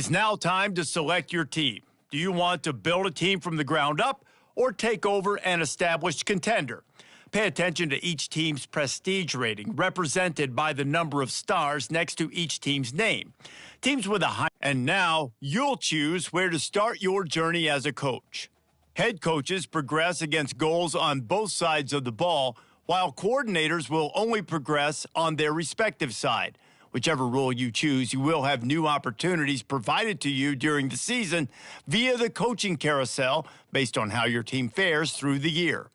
It's now time to select your team. Do you want to build a team from the ground up or take over an established contender? Pay attention to each team's prestige rating, represented by the number of stars next to each team's name. Teams with a high... And now, you'll choose where to start your journey as a coach. Head coaches progress against goals on both sides of the ball, while coordinators will only progress on their respective side. Whichever role you choose, you will have new opportunities provided to you during the season via the coaching carousel based on how your team fares through the year.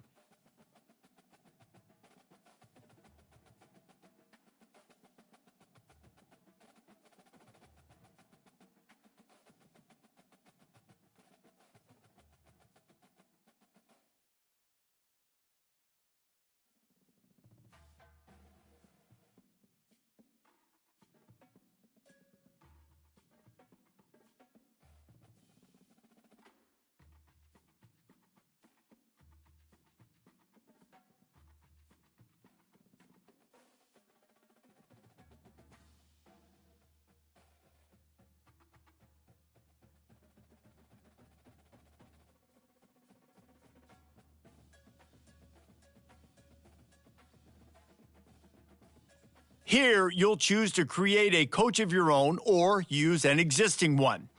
Here, you'll choose to create a coach of your own or use an existing one.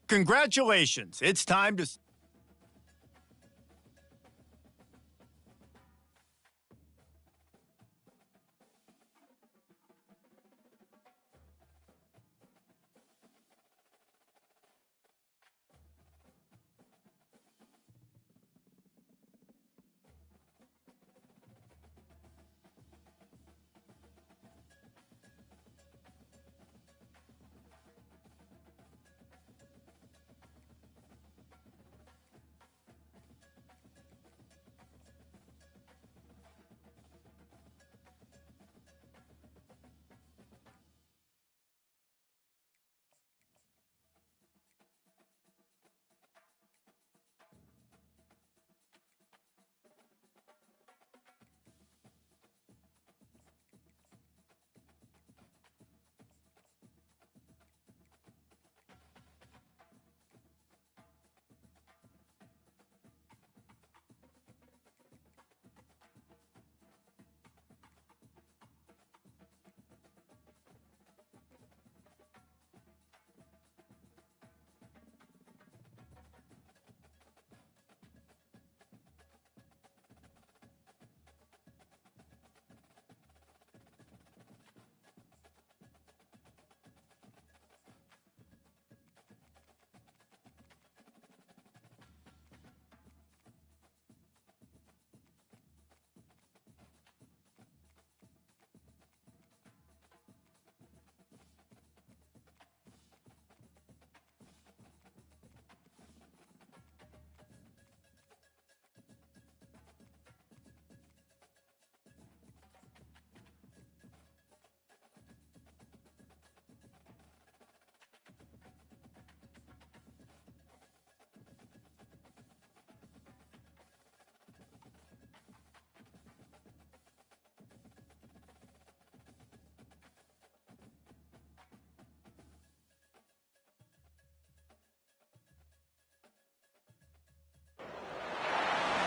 Congratulations, it's time to...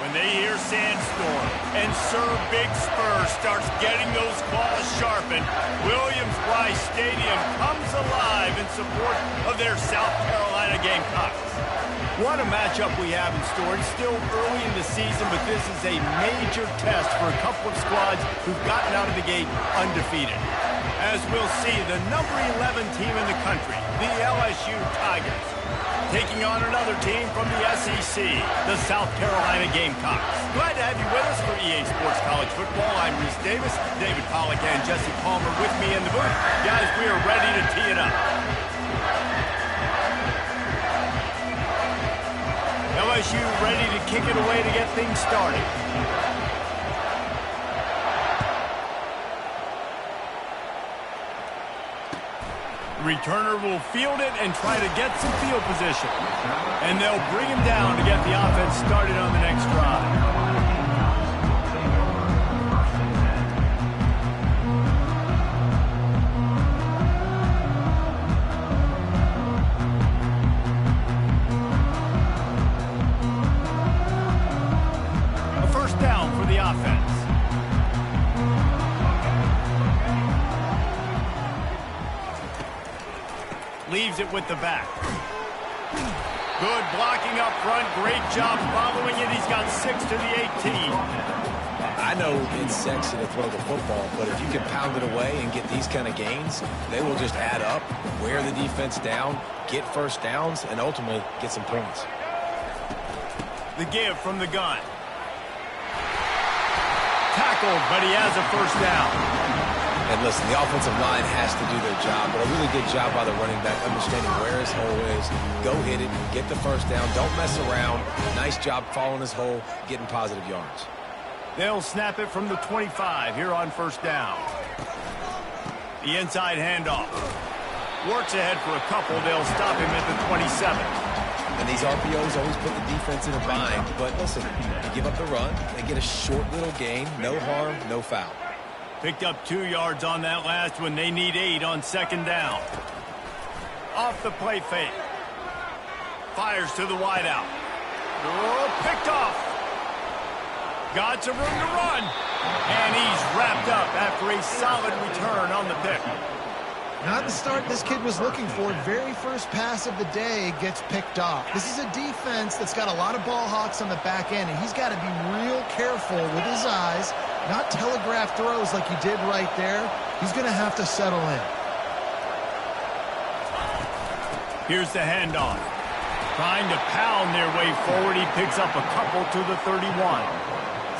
When they hear Sandstorm and Sir Big Spur starts getting those claws sharpened, Williams-Brice Stadium comes alive in support of their South Carolina Gamecocks. What a matchup we have in store. It's still early in the season, but this is a major test for a couple of squads who've gotten out of the gate undefeated. As we'll see, the number 11 team in the country, the LSU Tigers, taking on another team from the SEC, the South Carolina Gamecocks. Glad to have you with us for EA Sports College Football. I'm Reese Davis, David Pollack and Jesse Palmer with me in the booth. Guys, we are ready to tee it up. LSU ready to kick it away to get things started. Returner will field it and try to get some field position. And they'll bring him down to get the offense started on the next drive. plays it with the back. Good blocking up front. Great job following it. He's got 6 to the 18. I know it's sexy to throw the football, but if you can pound it away and get these kind of gains, they will just add up, wear the defense down, get first downs, and ultimately get some points. The give from the gun. Tackled, but he has a first down. And listen, the offensive line has to do their job, but a really good job by the running back understanding where his hole is. Go hit it, get the first down, don't mess around. Nice job following his hole, getting positive yards. They'll snap it from the 25 here on first down. The inside handoff. Works ahead for a couple. They'll stop him at the 27. And these RPOs always put the defense in a bind. But listen, you give up the run, they get a short little gain, no harm, no foul. Picked up 2 yards on that last one. They need 8 on second down. Off the play fake. Fires to the wideout. Oh, picked off. Got some room to run. And he's wrapped up after a solid return on the pick. Not the start this kid was looking for. Very first pass of the day gets picked off. This is a defense that's got a lot of ball hawks on the back end, and he's got to be real careful with his eyes, not telegraph throws like he did right there. He's going to have to settle in. Here's the handoff. Trying to pound their way forward. He picks up a couple to the 31.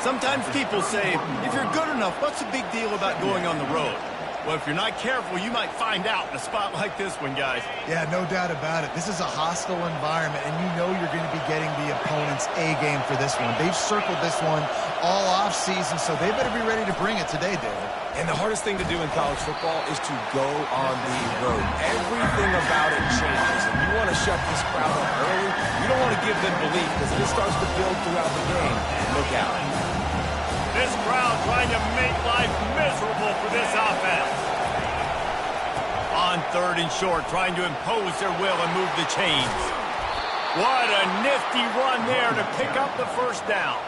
Sometimes people say, if you're good enough, what's the big deal about going on the road? Well, if you're not careful, you might find out in a spot like this one, guys. Yeah, no doubt about it. This is a hostile environment, and you know you're going to be getting the opponent's A game for this one. They've circled this one all offseason, so they better be ready to bring it today, David. And the hardest thing to do in college football is to go on the road. Everything about it changes, and you want to shut this crowd up early. You don't want to give them belief, because if it starts to build throughout the game, look out. This crowd trying to make life miserable for this offense. On third and short, trying to impose their will and move the chains. What a nifty run there to pick up the first down.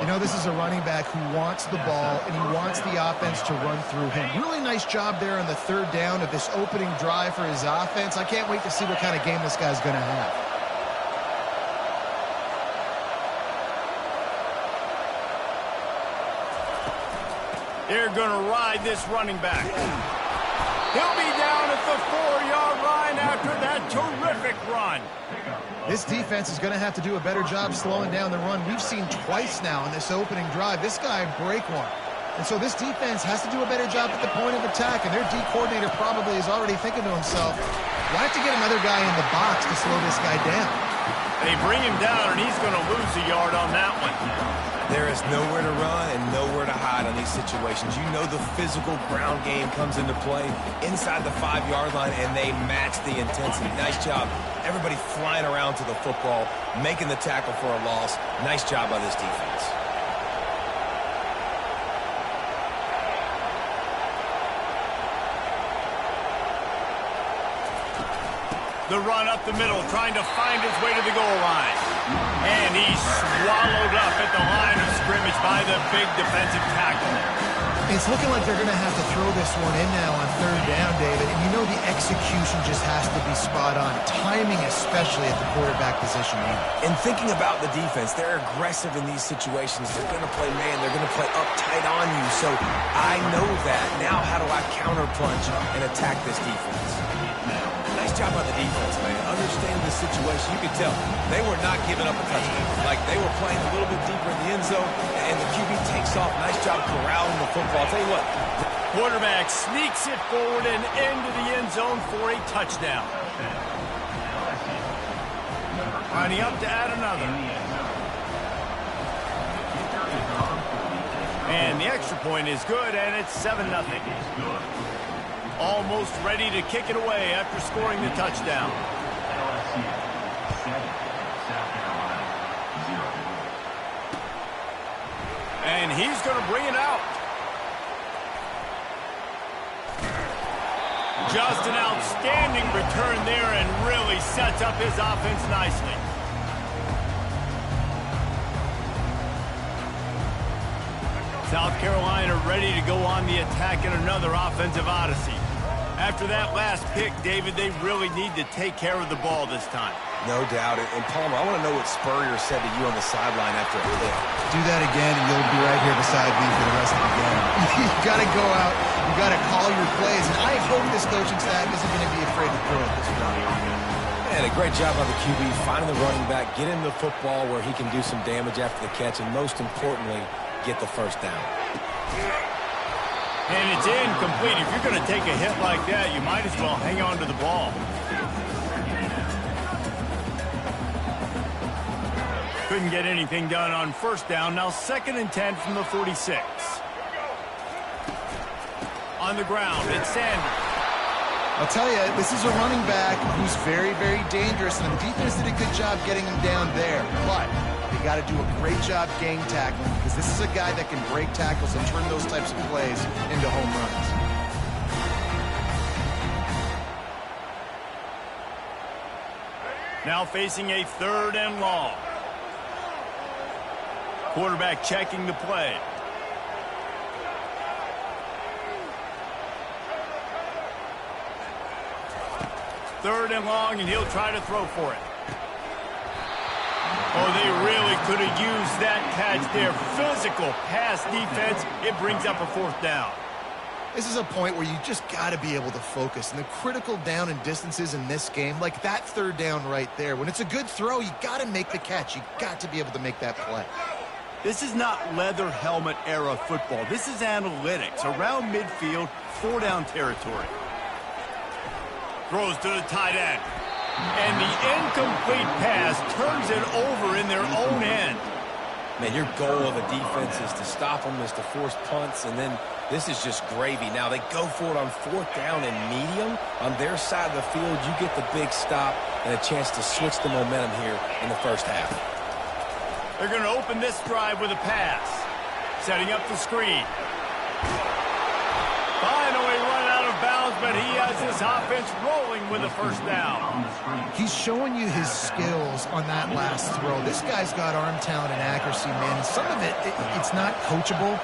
You know, this is a running back who wants the ball, and he wants the offense to run through him. Really nice job there on the third down of this opening drive for his offense. I can't wait to see what kind of game this guy's going to have. They're going to ride this running back. He'll be down at the 4-yard line after that terrific run. This defense is going to have to do a better job slowing down the run. We've seen twice now in this opening drive. This guy break one. And so this defense has to do a better job at the point of attack, and their D coordinator probably is already thinking to himself, we'll have to get another guy in the box to slow this guy down. They bring him down, and he's going to lose a yard on that one. There is nowhere to run and nowhere to hide on these situations. You know the physical ground game comes into play inside the 5-yard line, and they match the intensity. Nice job. Everybody flying around to the football, making the tackle for a loss. Nice job by this defense. The run up the middle, trying to find his way to the goal line. And he's swallowed up at the line of scrimmage by the big defensive tackle. It's looking like they're going to have to throw this one in now on third down, David. And you know the execution just has to be spot on. Timing, especially at the quarterback position. And thinking about the defense, they're aggressive in these situations. They're going to play man. They're going to play up tight on you. So I know that. Now how do I counterpunch and attack this defense? Nice job by the defense, man. Understanding the situation. You could tell they were not giving up a touchdown. Like they were playing a little bit deeper in the end zone, and the QB takes off. Nice job corralling the football. I'll tell you what. Quarterback sneaks it forward and into the end zone for a touchdown. Lining up to add another. And the extra point is good, and it's 7-0. Almost ready to kick it away after scoring the touchdown. And he's going to bring it out. Just an outstanding return there and really sets up his offense nicely. South Carolina ready to go on the attack in another offensive odyssey. After that last pick, David, they really need to take care of the ball this time. No doubt. And Palmer, I want to know what Spurrier said to you on the sideline after a pick. Do that again, and you'll be right here beside me for the rest of the game. You got to go out. You got to call your plays. And I hope this coaching staff isn't going to be afraid to throw at this point. Man, a great job by the QB, finding the running back, get him the football where he can do some damage after the catch, and most importantly, get the first down. And it's incomplete. If you're going to take a hit like that, you might as well hang on to the ball. Couldn't get anything done on first down. Now 2nd and 10 from the 46. On the ground, it's Sanders. I'll tell you, this is a running back who's very, very dangerous, and the defense did a good job getting him down there. But they got to do a great job game tackling, because this is a guy that can break tackles and turn those types of plays into home runs. Now facing a 3rd and long. Quarterback checking the play. Third and long, and he'll try to throw for it. Oh, they really could have used that catch there. Physical pass defense. It brings up a 4th down. This is a point where you just got to be able to focus. And the critical down and distances in this game, like that 3rd down right there, when it's a good throw, you got to make the catch. You got to be able to make that play. This is not leather helmet era football. This is analytics. Around midfield, 4-down territory. Throws to the tight end. And the incomplete pass turns it over in their own end. Man, your goal of a defense is to stop them, is to force punts, and then this is just gravy. Now they go for it on 4th down and medium. On their side of the field, you get the big stop and a chance to switch the momentum here in the first half. They're going to open this drive with a pass. Setting up the screen. Finally run out of bounds, but he has his offense rolling with a 1st down. He's showing you his skills on that last throw. This guy's got arm talent and accuracy, man. And some of it's not coachable.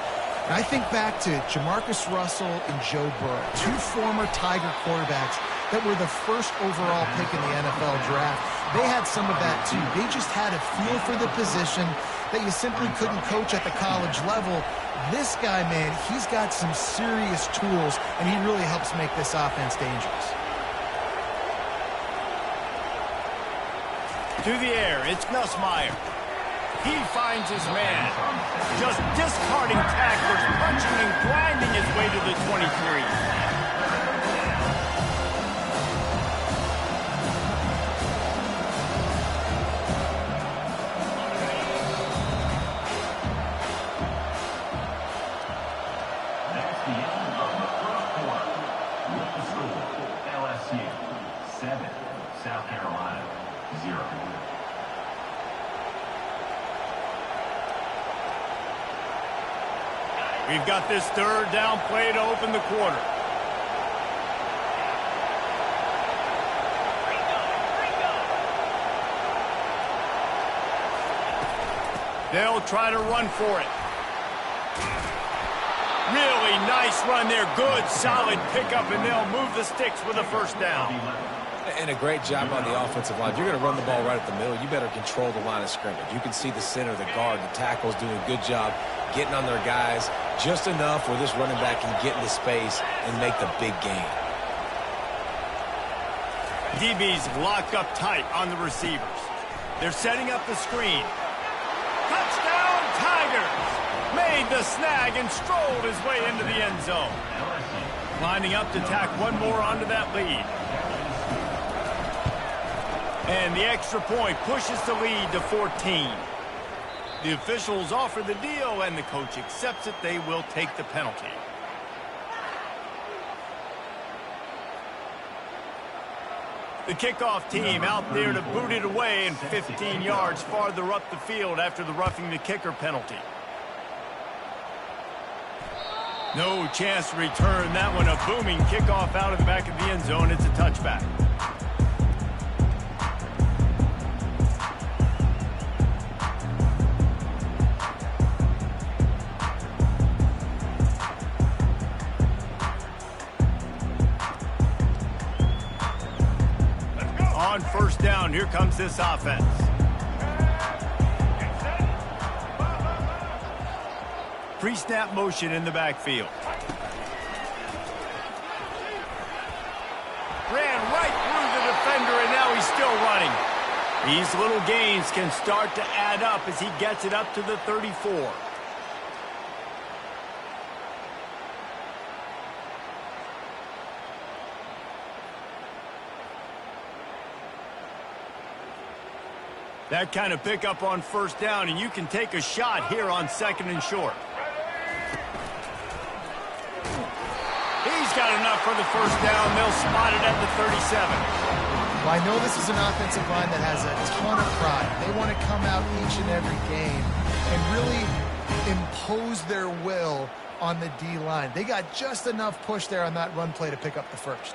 And I think back to Jamarcus Russell and Joe Burrow, 2 former Tiger quarterbacks that were the 1st overall pick in the NFL draft. They had some of that, too. They just had a feel for the position that you simply couldn't coach at the college level. This guy, man, he's got some serious tools, and he really helps make this offense dangerous. To the air, it's Nussmeier. He finds his man. Just discarding tacklers, punching and grinding his way to the 23. We've got this 3rd down play to open the quarter. They'll try to run for it. Really nice run there. Good, solid pickup, and they'll move the sticks with a 1st down. And a great job on the offensive line. You're going to run the ball right at the middle. You better control the line of scrimmage. You can see the center, the guard, the tackles doing a good job getting on their guys just enough where this running back can get into space and make the big gain. DB's locked up tight on the receivers. They're setting up the screen. Touchdown, Tigers! Made the snag and strolled his way into the end zone. Lining up to tack one more onto that lead. And the extra point pushes the lead to 14. The officials offer the deal, and the coach accepts it. They will take the penalty. The kickoff team out there to boot it away, and 15 yards farther up the field after the roughing the kicker penalty. No chance to return that one. A booming kickoff out of the back of the end zone. It's a touchback. down. Here comes this offense. Pre-snap motion in the backfield. Ran right through the defender, and now he's still running. These little gains can start to add up as he gets it up to the 34. That kind of pickup on first down, and you can take a shot here on 2nd and short. He's got enough for the first down. They'll spot it at the 37. Well, I know this is an offensive line that has a ton of pride. They want to come out each and every game and really impose their will on the D-line. They got just enough push there on that run play to pick up the first.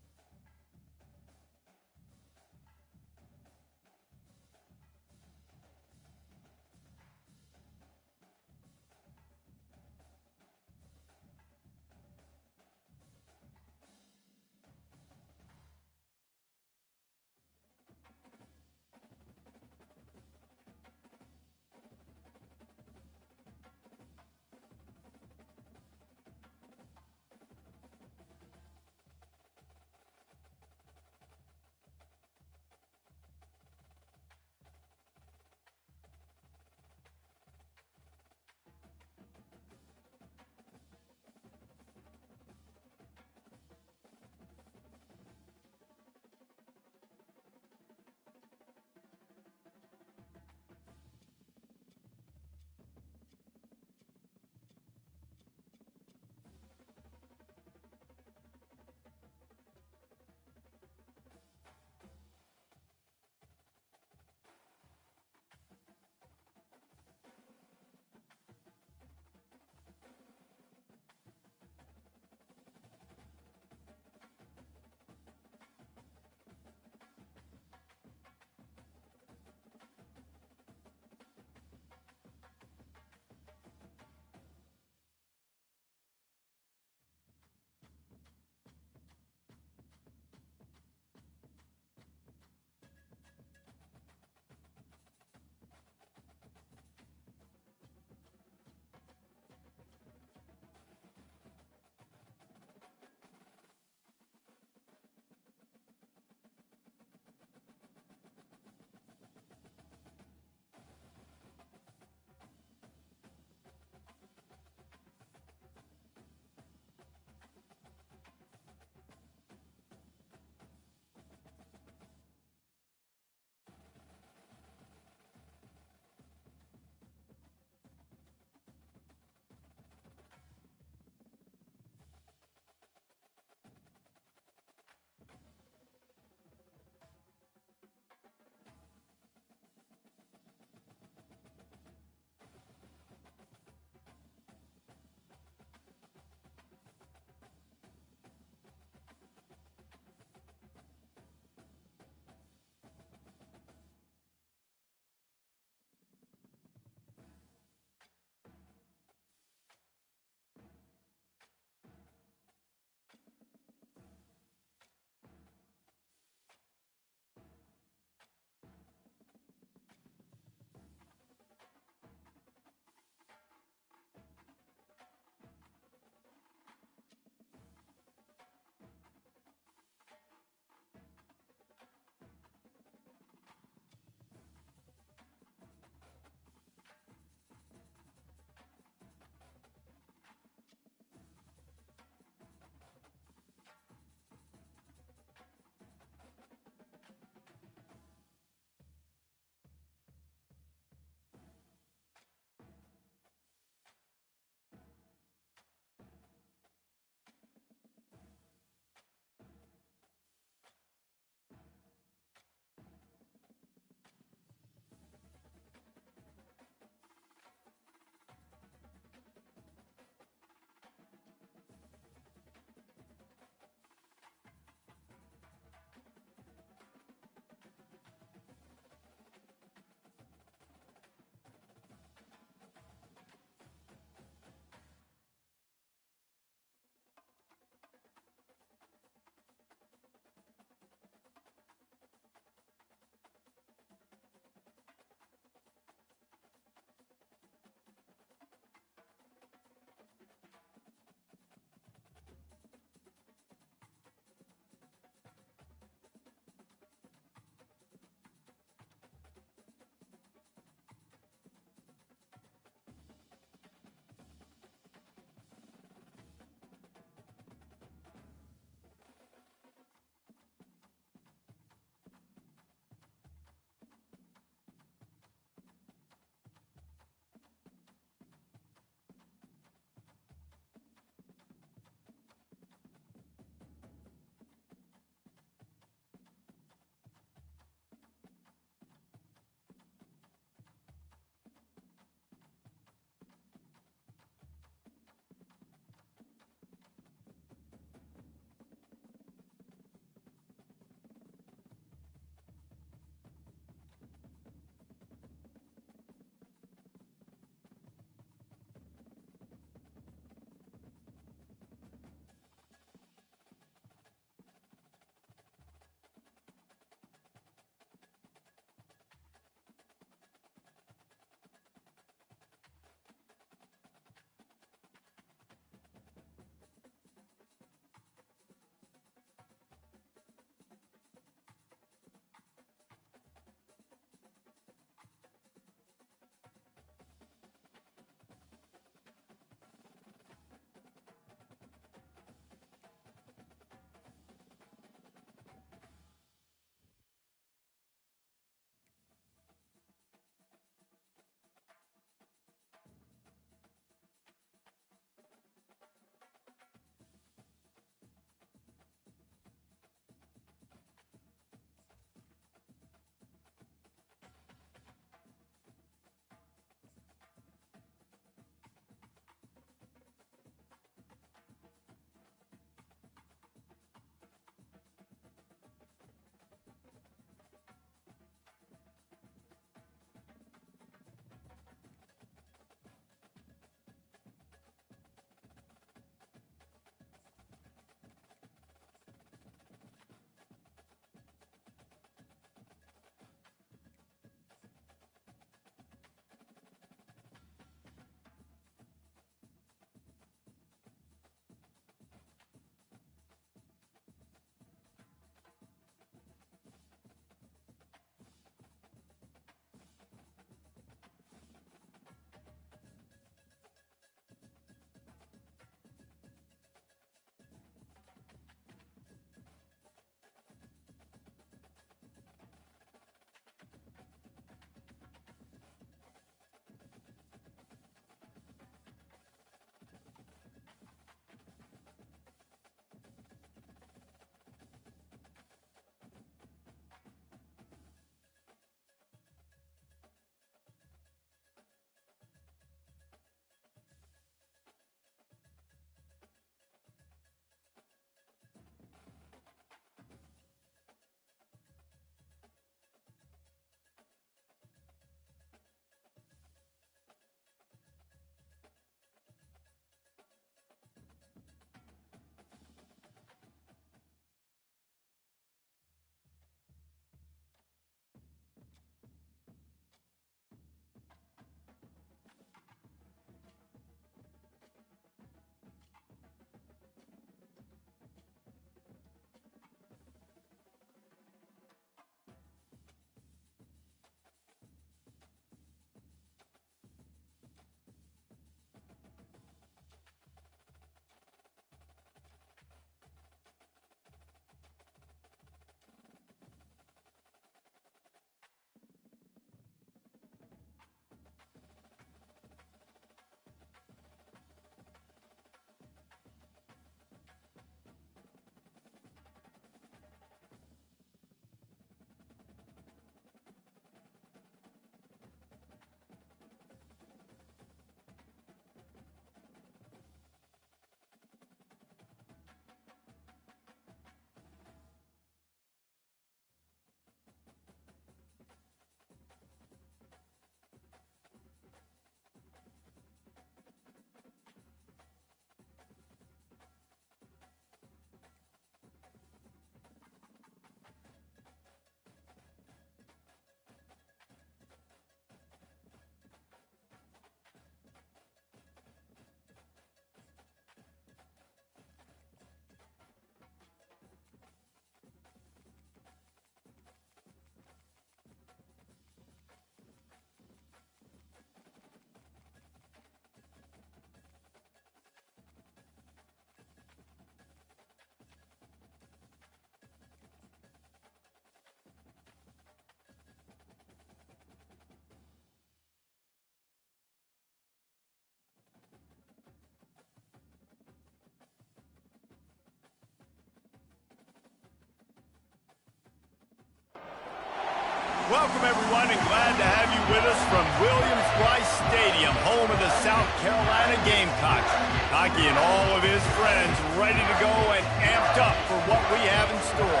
Welcome, everyone, and glad to have you with us from Williams-Brice Stadium, home of the South Carolina Gamecocks. Hockey and all of his friends ready to go and amped up for what we have in store.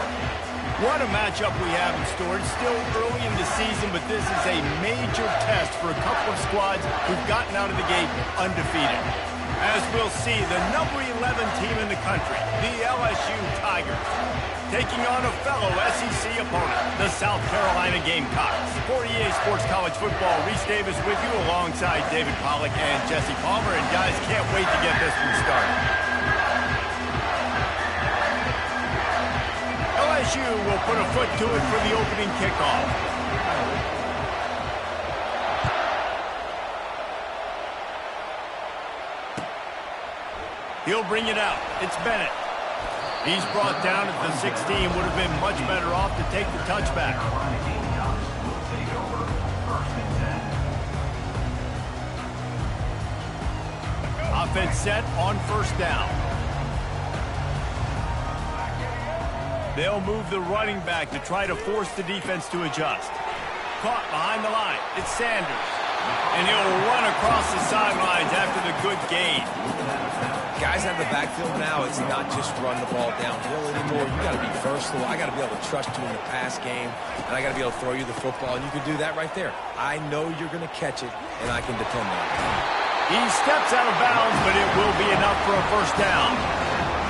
What a matchup we have in store. It's still early in the season, but this is a major test for a couple of squads who've gotten out of the gate undefeated. As we'll see, the number 11 team in the country, the LSU Tigers, taking on a fellow SEC opponent, the South Carolina Gamecocks. For EA Sports College Football, Reese Davis with you alongside David Pollack and Jesse Palmer. And guys, can't wait to get this one started. LSU will put a foot to it for the opening kickoff. He'll bring it out. It's Bennett. He's brought down at the 16. Would have been much better off to take the touchback. Offense set on first down. They'll move the running back to try to force the defense to adjust. Caught behind the line. It's Sanders. And he'll run across the sidelines after the good gain. Guys out of the backfield now, it's not just run the ball downhill anymore. You got to be versatile. I got to be able to trust you in the pass game, and I got to be able to throw you the football, and you can do that right there. I know you're going to catch it, and I can depend on it. He steps out of bounds, but it will be enough for a first down.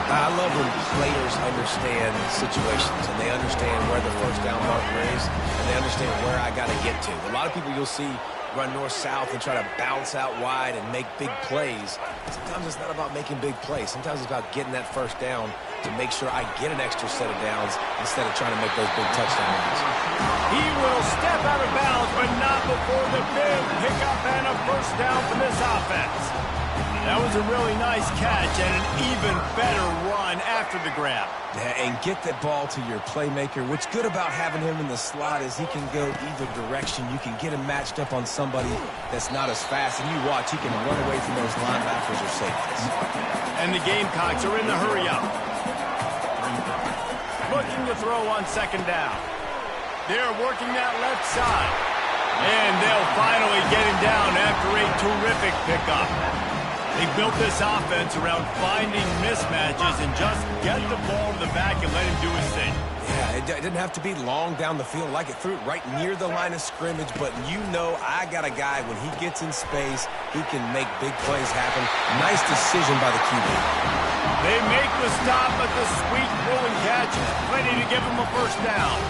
I love when players understand situations, and they understand where the first down marker is, and they understand where I got to get to. A lot of people you'll see run north-south and try to bounce out wide and make big plays. Sometimes it's not about making big plays. Sometimes it's about getting that first down to make sure I get an extra set of downs instead of trying to make those big touchdown runs. He will step out of bounds, but not before the big pickup and a first down for this offense. That was a really nice catch and an even better run after the grab. Yeah, and get that ball to your playmaker. What's good about having him in the slot is he can go either direction. You can get him matched up on somebody that's not as fast, and you watch, he can run away from those linebackers or safeties. And the Gamecocks are in the hurry-up. Looking to throw on second down. They're working that left side. And they'll finally get him down after a terrific pickup. They built this offense around finding mismatches and just get the ball to the back and let him do his thing. Yeah, it didn't have to be long down the field. Like it threw it right near the line of scrimmage, but you know I got a guy, when he gets in space, he can make big plays happen. Nice decision by the QB. They make the stop, but the sweet rolling catch is plenty to give him a first down.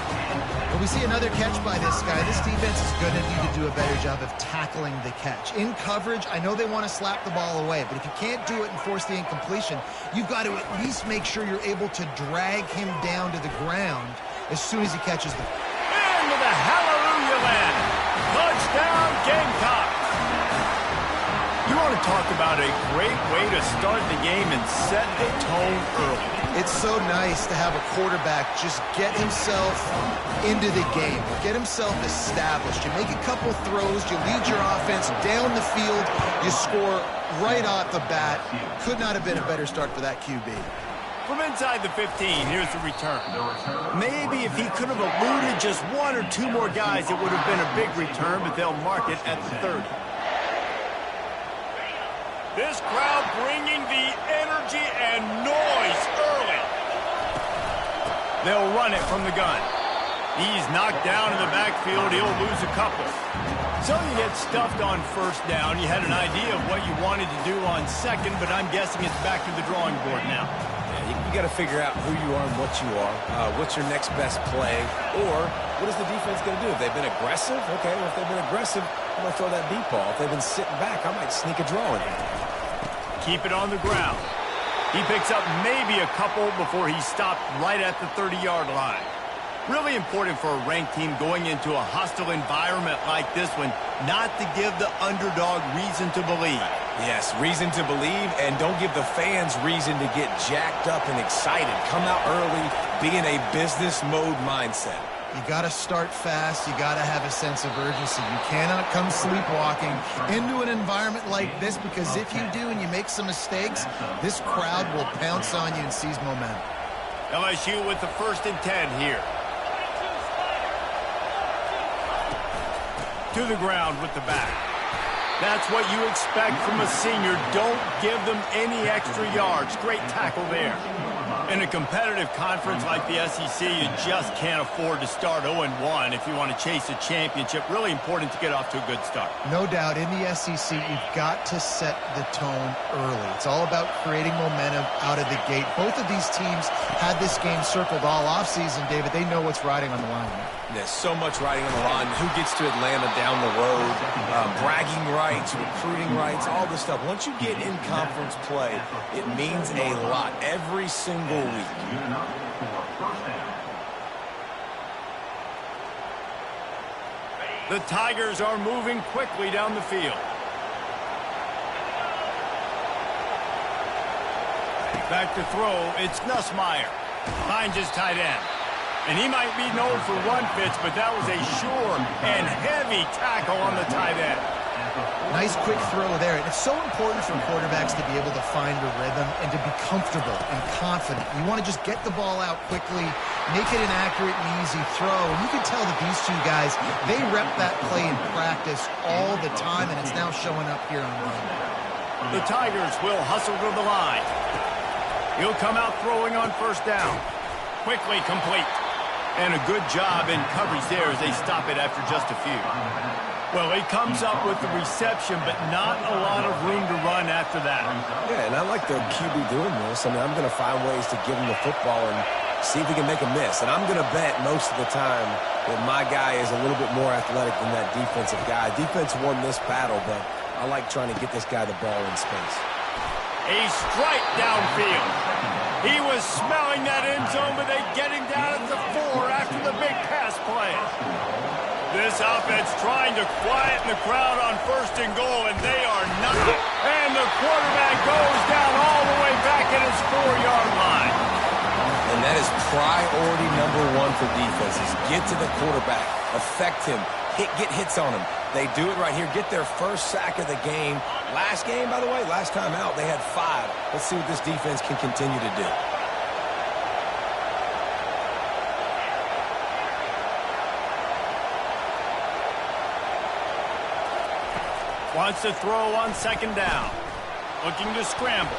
When we see another catch by this guy, this defense is going to need to do a better job of tackling the catch. In coverage, I know they want to slap the ball away, but if you can't do it and force the incompletion, you've got to at least make sure you're able to drag him down to the ground as soon as he catches the ball. Into the hallelujah land. Touchdown, Gamecocks. You want to talk about a great way to start the game and set the tone early. It's so nice to have a quarterback just get himself into the game, get himself established. You make a couple throws, you lead your offense down the field, you score right off the bat. Could not have been a better start for that QB. From inside the 15, here's the return. Maybe if he could have eluded just one or two more guys, it would have been a big return, but they'll mark it at the 30. This crowd bringing the energy and noise early. They'll run it from the gun. He's knocked down in the backfield. He'll lose a couple. So you get stuffed on first down. You had an idea of what you wanted to do on second, but I'm guessing it's back to the drawing board now. Yeah, you got to figure out who you are and what you are. What's your next best play? Or what is the defense going to do? If they've been aggressive, okay, well, if they've been aggressive, I'm going to throw that deep ball. If they've been sitting back, I might sneak a draw in there. Keep it on the ground. He picks up maybe a couple before he stopped right at the 30-yard line. Really important for a ranked team going into a hostile environment like this one, not to give the underdog reason to believe. Yes, reason to believe, and don't give the fans reason to get jacked up and excited. Come out early, be in a business mode mindset. You got to start fast. You got to have a sense of urgency. You cannot come sleepwalking into an environment like this, because if you do and you make some mistakes, this crowd will pounce on you and seize momentum. LSU with the 1st and 10 here. to the ground with the back. That's what you expect from a senior. Don't give them any extra yards. Great tackle there. In a competitive conference like the SEC, you just can't afford to start 0-1 if you want to chase a championship. Really important to get off to a good start. No doubt, in the SEC, you've got to set the tone early. It's all about creating momentum out of the gate. Both of these teams had this game circled all offseason, David. They know what's riding on the line. There's so much riding on the line. Who gets to Atlanta down the road? Bragging rights, recruiting rights, all this stuff. Once you get in conference play, it means a lot every single week. The Tigers are moving quickly down the field. Back to throw, it's Nussmeier. Finds his tight end. And he might be known for run fits, but that was a sure and heavy tackle on the tight end. Nice quick throw there. And it's so important for quarterbacks to be able to find a rhythm and to be comfortable and confident. You want to just get the ball out quickly, make it an accurate and easy throw. And you can tell that these two guys, they rep that play in practice all the time, and it's now showing up here on run. The Tigers will hustle to the line. He'll come out throwing on first down. Quickly complete. And a good job in coverage there as they stop it after just a few. Well, he comes up with the reception, but not a lot of room to run after that. Yeah, and I like the QB doing this. I mean, I'm going to find ways to give him the football and see if he can make a miss. And I'm going to bet most of the time that my guy is a little bit more athletic than that defensive guy. Defense won this battle, but I like trying to get this guy the ball in space. A strike downfield. He was smelling that end zone, but they get him down at the 4 after the big pass play. This offense trying to quieten the crowd on first and goal, and they are not. And the quarterback goes down all the way back at his 4-yard line. And that is priority number 1 for defenses. Get to the quarterback. Affect him. Get hits on him. They do it right here. Get their first sack of the game. Last game, by the way, last time out, they had 5. Let's see what this defense can continue to do. Wants to throw on second down. Looking to scramble.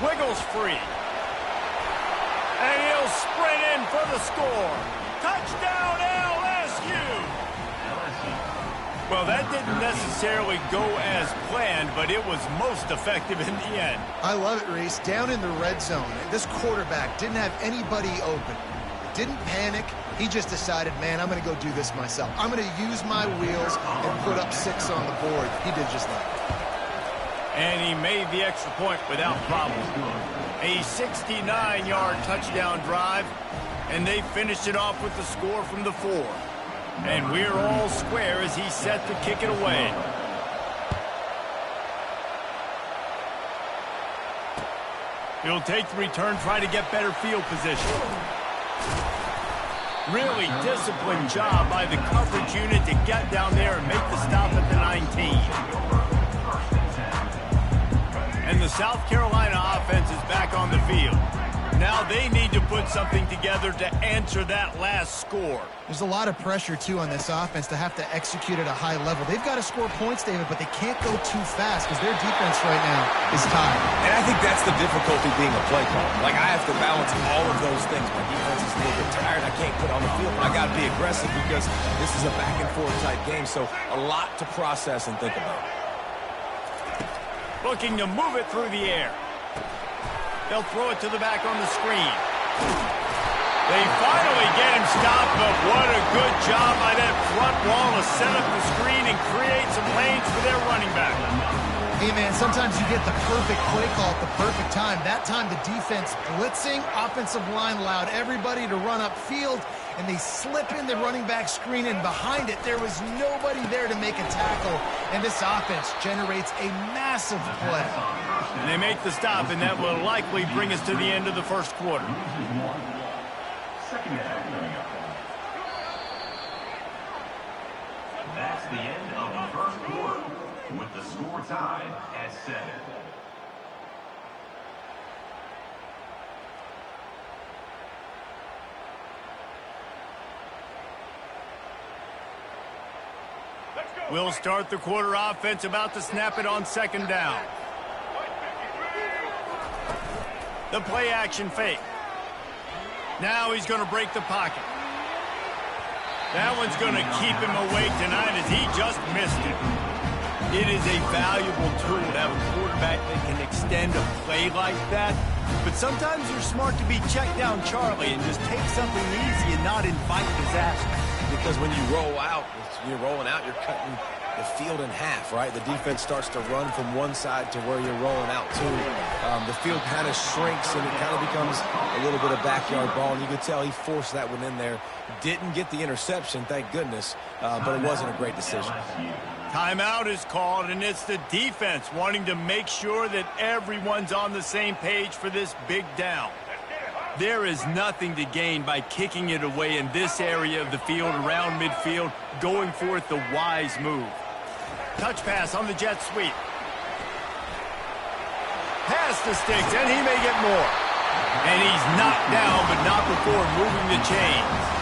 Wiggles free. And he'll sprint in for the score. Touchdown, LSU! Well, that didn't necessarily go as planned, but it was most effective in the end. I love it, Reese. Down in the red zone, this quarterback didn't have anybody open. Didn't panic. He just decided, man, I'm going to go do this myself. I'm going to use my wheels and put up 6 on the board. He did just that. And he made the extra point without problem. A 69-yard touchdown drive, and they finished it off with the score from the 4. And we're all square as he's set to kick it away. He'll take the return, try to get better field position. Really disciplined job by the coverage unit to get down there and make the stop at the 19. And the South Carolina offense is back on the field. Now they need to put something together to answer that last score. There's a lot of pressure, too, on this offense to have to execute at a high level. They've got to score points, David, but they can't go too fast because their defense right now is tired. And I think that's the difficulty being a play caller. Like, I have to balance all of those things. My defense is a little bit tired. I can't put on the field, but I got to be aggressive because this is a back-and-forth type game, so a lot to process and think about. Looking to move it through the air. They'll throw it to the back on the screen. They finally get him stopped, but what a good job by that front wall to set up the screen and create some lanes for their running back. Hey, man, sometimes you get the perfect play call at the perfect time. That time the defense blitzing, offensive line allowed everybody to run upfield, and they slip in the running back screen, and behind it there was nobody there to make a tackle, and this offense generates a massive play. And they make the stop, and that will likely bring us to the end of the first quarter. That's the end of the first quarter, with the score tied at 7. We'll start the quarter offense, about to snap it on second down. The play action fake. Now he's going to break the pocket. That one's going to keep him awake tonight as he just missed it. It is a valuable tool to have a quarterback that can extend a play like that. But sometimes you're smart to be check down Charlie and just take something easy and not invite disaster. Because when you roll out, you're rolling out, you're cutting the field in half, right? The defense starts to run from one side to where you're rolling out to. The field kind of shrinks and it kind of becomes a little bit of backyard ball. And you could tell he forced that one in there. Didn't get the interception, thank goodness, but it wasn't a great decision. Timeout is called, and it's the defense wanting to make sure that everyone's on the same page for this big down. There is nothing to gain by kicking it away in this area of the field around midfield, going for it the wise move. Touch pass on the jet sweep. Past the sticks, and he may get more. And he's knocked down, but not before moving the chains.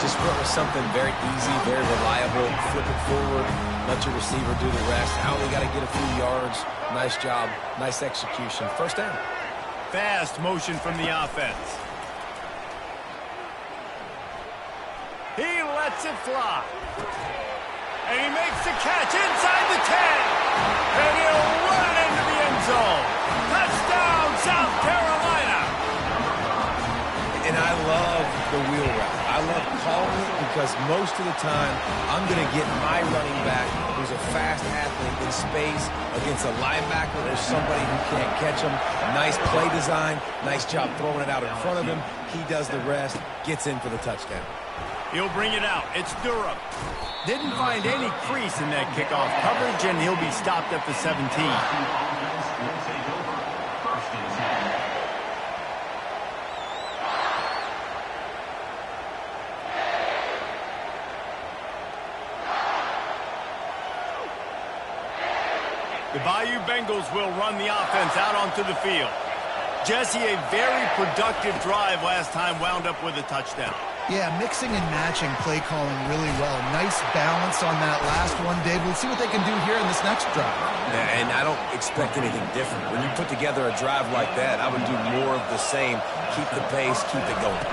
Just went with something very easy, very reliable. Flip it forward, let your receiver do the rest. I only got to get a few yards. Nice job, nice execution. First down. Fast motion from the offense. He lets it fly. And he makes the catch inside the 10. And he'll run it into the end zone. Touchdown, South Carolina. And I love the wheel route. I love calling it because most of the time I'm going to get my running back who's a fast athlete in space against a linebacker or somebody who can't catch him. Nice play design. Nice job throwing it out in front of him. He does the rest, gets in for the touchdown. He'll bring it out. It's Durham. Didn't find any crease in that kickoff coverage, and he'll be stopped at the 17. The Bayou Bengals will run the offense out onto the field. Jesse, a very productive drive last time, wound up with a touchdown. Yeah, mixing and matching play calling really well. Nice balance on that last one, Dave. We'll see what they can do here in this next drive. Yeah, and I don't expect anything different. When you put together a drive like that, I would do more of the same. Keep the pace, keep it going.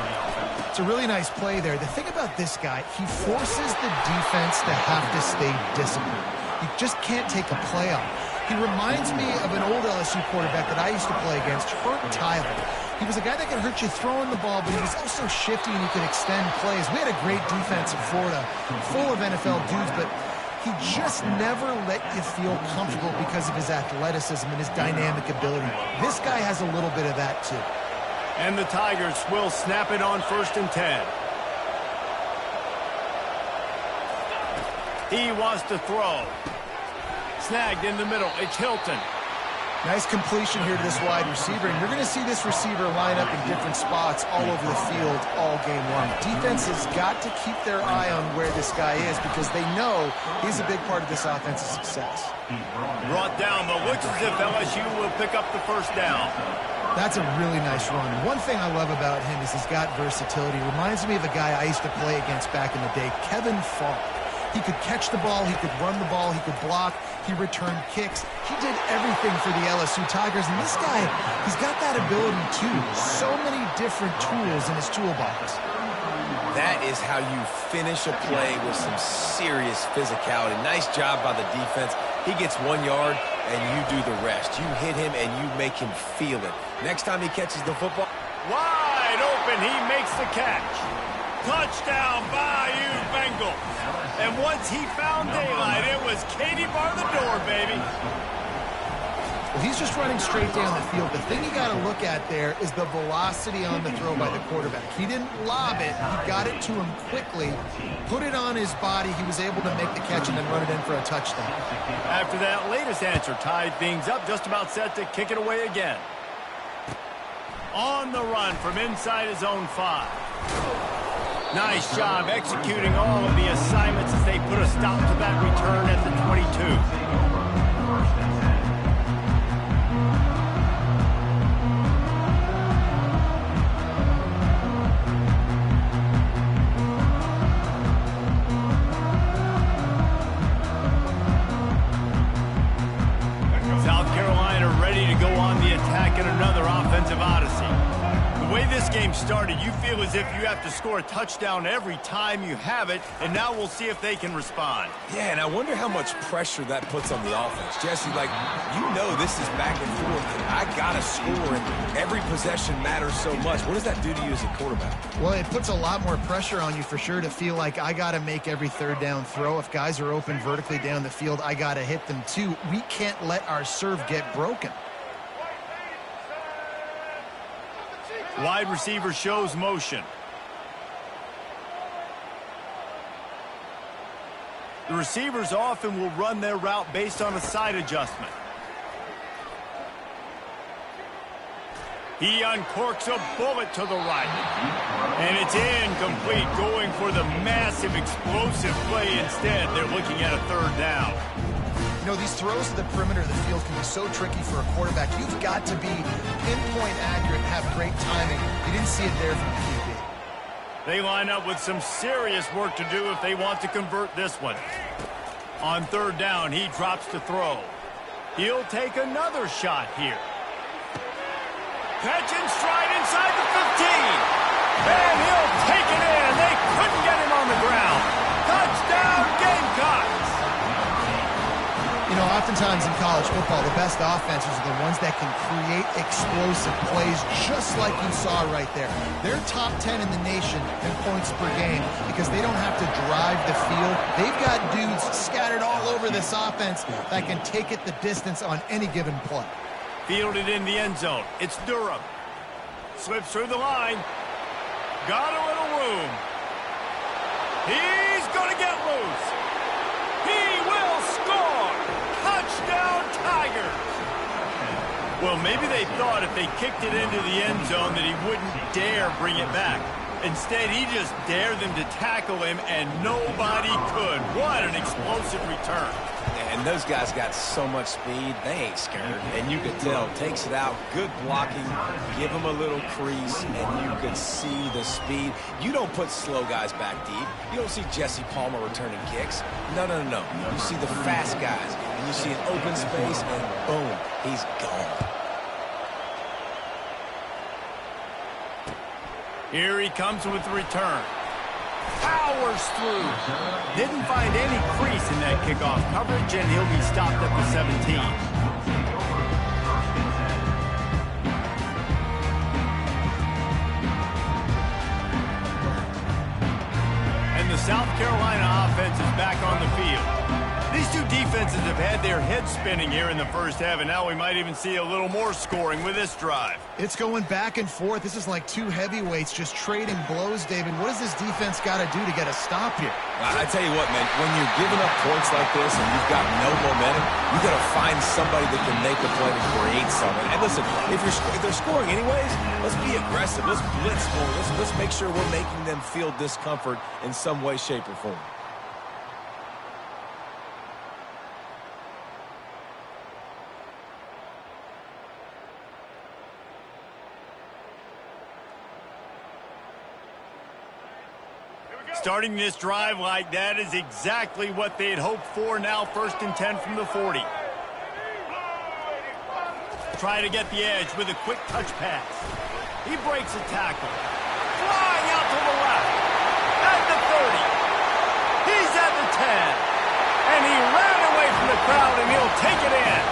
It's a really nice play there. The thing about this guy, he forces the defense to have to stay disciplined. You just can't take a play off. He reminds me of an old LSU quarterback that I used to play against, Hurt Tyler. He was a guy that could hurt you throwing the ball, but he was also shifty and he could extend plays. We had a great defense in Florida, full of NFL dudes, but he just never let you feel comfortable because of his athleticism and his dynamic ability. This guy has a little bit of that too. And the Tigers will snap it on 1st and 10. He wants to throw. Snagged in the middle. It's Hilton. Nice completion here to this wide receiver, and you're going to see this receiver line up in different spots all over the field all game long. Defense has got to keep their eye on where this guy is because they know he's a big part of this offense's success. Brought down, but looks as if LSU will pick up the first down. That's a really nice run. One thing I love about him is he's got versatility. Reminds me of a guy I used to play against back in the day, Kevin Falk. He could catch the ball, he could run the ball, he could block, he returned kicks. He did everything for the LSU Tigers, and this guy, he's got that ability too. So many different tools in his toolbox. That is how you finish a play with some serious physicality. Nice job by the defense. He gets 1 yard, and you do the rest. You hit him, and you make him feel it. Next time he catches the football. Wide open, he makes the catch. Touchdown, Bayou Bengals. And once he found daylight, it was Katie bar the door, baby. Well, he's just running straight down the field. The thing you got to look at there is the velocity on the throw by the quarterback. He didn't lob it. He got it to him quickly, put it on his body. He was able to make the catch and then run it in for a touchdown. After that latest answer tied things up, just about set to kick it away again. On the run from inside his own 5. Nice job executing all of the assignments as they put a stop to that return at the 22. feel as if you have to score a touchdown every time you have it, and now we'll see if they can respond. Yeah, and I wonder how much pressure that puts on the offense. Jesse, like, you know this is back and forth. I got to score, and every possession matters so much. What does that do to you as a quarterback? Well, it puts a lot more pressure on you for sure to feel like I got to make every third down throw. If guys are open vertically down the field, I got to hit them too. We can't let our serve get broken. Wide receiver shows motion. The receivers often will run their route based on a side adjustment. He uncorks a bullet to the right. And it's incomplete, going for the massive explosive play instead. They're looking at a third down. You know, these throws to the perimeter of the field can be so tricky for a quarterback. You've got to be pinpoint accurate and have great timing. You didn't see it there from the QB. They line up with some serious work to do if they want to convert this one. On third down, he drops to throw. He'll take another shot here. Catch and stride inside the 15. And he'll take it in. They couldn't get him on the ground. Touchdown, Gamecocks. You know, oftentimes in college football, the best offenses are the ones that can create explosive plays, just like you saw right there. They're top 10 in the nation in points per game because they don't have to drive the field. They've got dudes scattered all over this offense that can take it the distance on any given play. Fielded in the end zone. It's Durham. Slips through the line. Got a little room. He's going to get loose. He will score. Touchdown, Tigers. Well, maybe they thought if they kicked it into the end zone that he wouldn't dare bring it back. Instead, he just dared them to tackle him, and nobody could. What an explosive return. And those guys got so much speed, they ain't scared. And you could tell, takes it out, good blocking, give them a little crease, and you could see the speed. You don't put slow guys back deep. You don't see Jesse Palmer returning kicks. No. You see the fast guys, and you see an open space, and boom, he's gone. Here he comes with the return. Powers through. Didn't find any crease in that kickoff coverage, and he'll be stopped at the 17. And the South Carolina offense is back on the field. These two defenses have had their heads spinning here in the first half, and now we might even see a little more scoring with this drive. It's going back and forth. This is like two heavyweights just trading blows, David. What does this defense got to do to get a stop here? I tell you what, man, when you're giving up points like this and you've got no momentum, you got to find somebody that can make a play to create something. And listen, if they're scoring anyways, let's be aggressive. Let's blitz more. Let's make sure we're making them feel discomfort in some way, shape, or form. Starting this drive like that is exactly what they had hoped for. Now 1st and 10 from the 40. Try to get the edge with a quick touch pass. He breaks a tackle. Flying out to the left. At the 30. He's at the 10. And he ran away from the crowd, and he'll take it in.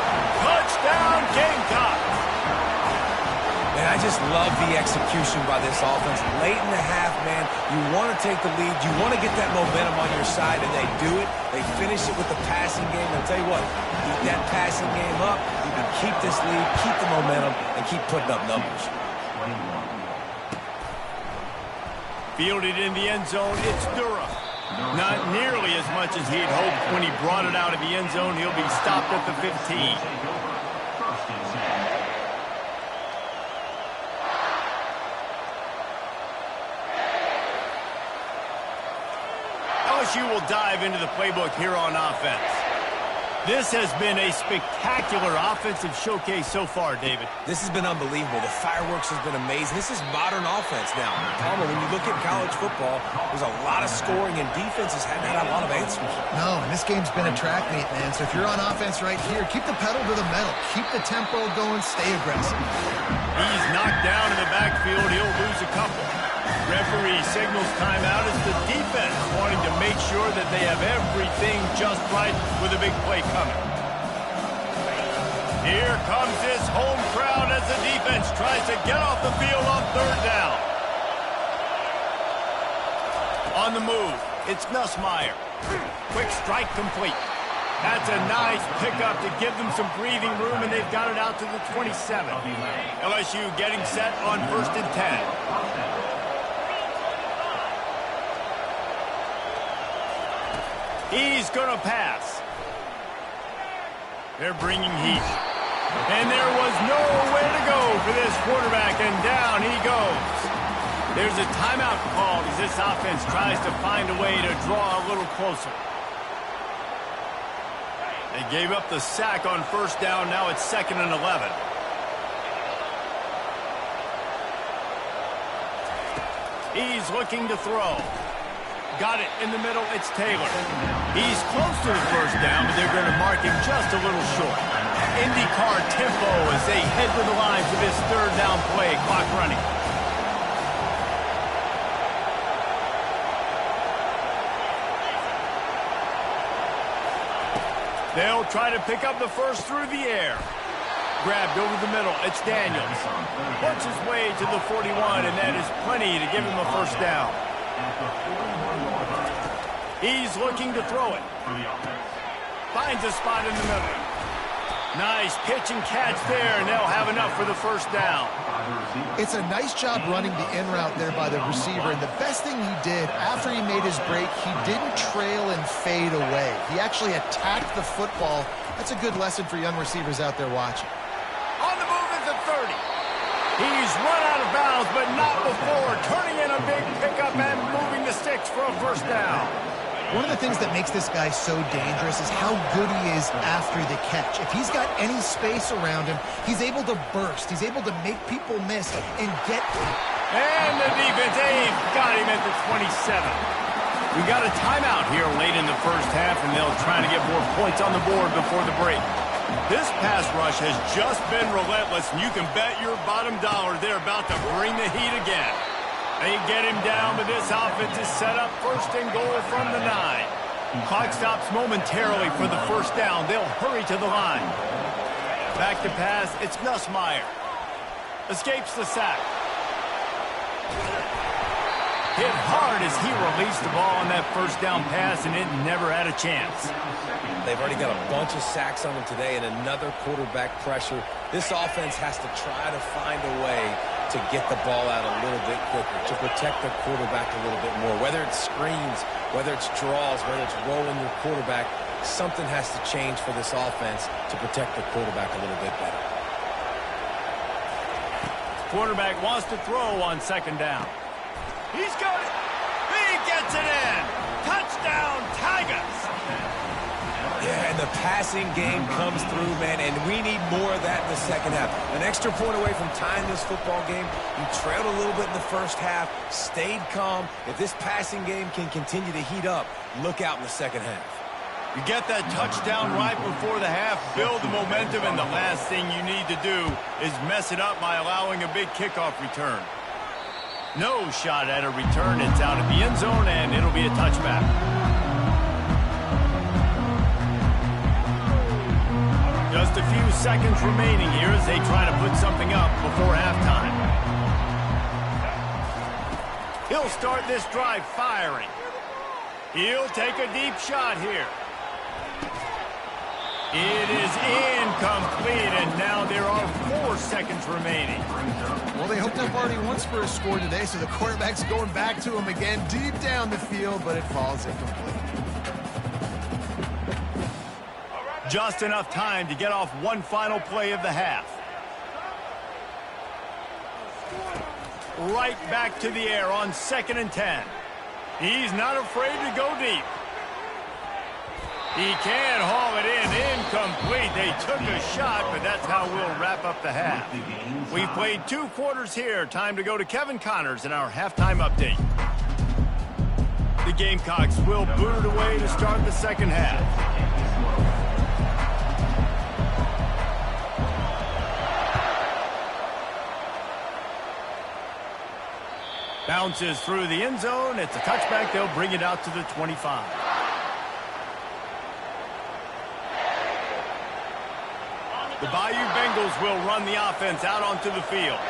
Touchdown, Gamecocks. And I just love the execution by this offense. Late in the half, man, you want to take the lead. You want to get that momentum on your side, and they do it. They finish it with the passing game. I'll tell you what, keep that passing game up. You can keep this lead, keep the momentum, and keep putting up numbers. Fielded in the end zone, it's Durham. Not nearly as much as he'd hoped when he brought it out of the end zone. He'll be stopped at the 15. LSU will dive into the playbook here on offense. This has been a spectacular offensive showcase so far, David. This has been unbelievable. The fireworks has been amazing. This is modern offense now. Palmer, when you look at college football, there's a lot of scoring, and defenses haven't had a lot of answers. No, and this game's been a track meet, man. So if you're on offense right here, keep the pedal to the metal. Keep the tempo going. Stay aggressive. He's knocked down in the backfield. He'll lose a couple. Referee signals timeout as the defense wanting to make sure that they have everything just right with a big play coming. Here comes this home crowd as the defense tries to get off the field on third down. On the move, it's Nussmeier. Quick strike complete. That's a nice pickup to give them some breathing room, and they've got it out to the 27. LSU getting set on 1st and 10. He's going to pass. They're bringing heat. And there was nowhere to go for this quarterback, and down he goes. There's a timeout called as this offense tries to find a way to draw a little closer. They gave up the sack on 1st down. Now it's 2nd and 11. He's looking to throw. Got it in the middle. It's Taylor. He's close to the 1st down, but they're going to mark him just a little short. IndyCar tempo as they head to the line for this 3rd down play. Clock running. They'll try to pick up the first through the air. Grabbed over the middle. It's Daniels. Works his way to the 41, and that is plenty to give him a 1st down. He's looking to throw it. Finds a spot in the middle. Nice pitch and catch there, and they'll have enough for the 1st down. It's a nice job running the in route there by the receiver, and the best thing he did after he made his break, he didn't trail and fade away. He actually attacked the football. That's a good lesson for young receivers out there watching. On the move at the 30. He's run out of bounds, but not before turning in a big pickup and moving the sticks for a 1st down. One of the things that makes this guy so dangerous is how good he is after the catch. If he's got any space around him, he's able to burst. He's able to make people miss and get... And the defense, they've got him at the 27. We got a timeout here late in the 1st half, and they'll try to get more points on the board before the break. This pass rush has just been relentless, and you can bet your bottom dollar they're about to bring the heat again. They get him down, but this offense is set up 1st and goal from the 9. Clock stops momentarily for the 1st down. They'll hurry to the line. Back to pass, it's Nussmeier. Escapes the sack. Hit hard as he released the ball on that 1st down pass, and it never had a chance. They've already got a bunch of sacks on them today and another quarterback pressure. This offense has to try to find a way to get the ball out a little bit quicker, to protect the quarterback a little bit more. Whether it's screens, whether it's draws, whether it's rolling your quarterback, something has to change for this offense to protect the quarterback a little bit better. Quarterback wants to throw on 2nd down. He's got it. He gets it in. Touchdown, Tigers. Yeah, and the passing game comes through, man, and we need more of that in the 2nd half. An extra point away from tying this football game. You trailed a little bit in the 1st half, stayed calm. If this passing game can continue to heat up, look out in the 2nd half. You get that touchdown right before the half, build the momentum, and the last thing you need to do is mess it up by allowing a big kickoff return. No shot at a return. It's out of the end zone, and it'll be a touchback. Just a few seconds remaining here as they try to put something up before halftime. He'll start this drive firing. He'll take a deep shot here. It is incomplete, and now there are 4 seconds remaining. Well, they hooked up already once for a score today, so the quarterback's going back to him again deep down the field, but it falls incomplete. Just enough time to get off one final play of the half. Right back to the air on 2nd and 10. He's not afraid to go deep. He can haul it in. Incomplete. They took a shot, but that's how we'll wrap up the half. We've played 2 quarters here. Time to go to Kevin Connors in our halftime update. The Gamecocks will boot it away to start the 2nd half. Bounces through the end zone. It's a touchback. They'll bring it out to the 25. The Bayou Bengals will run the offense out onto the field.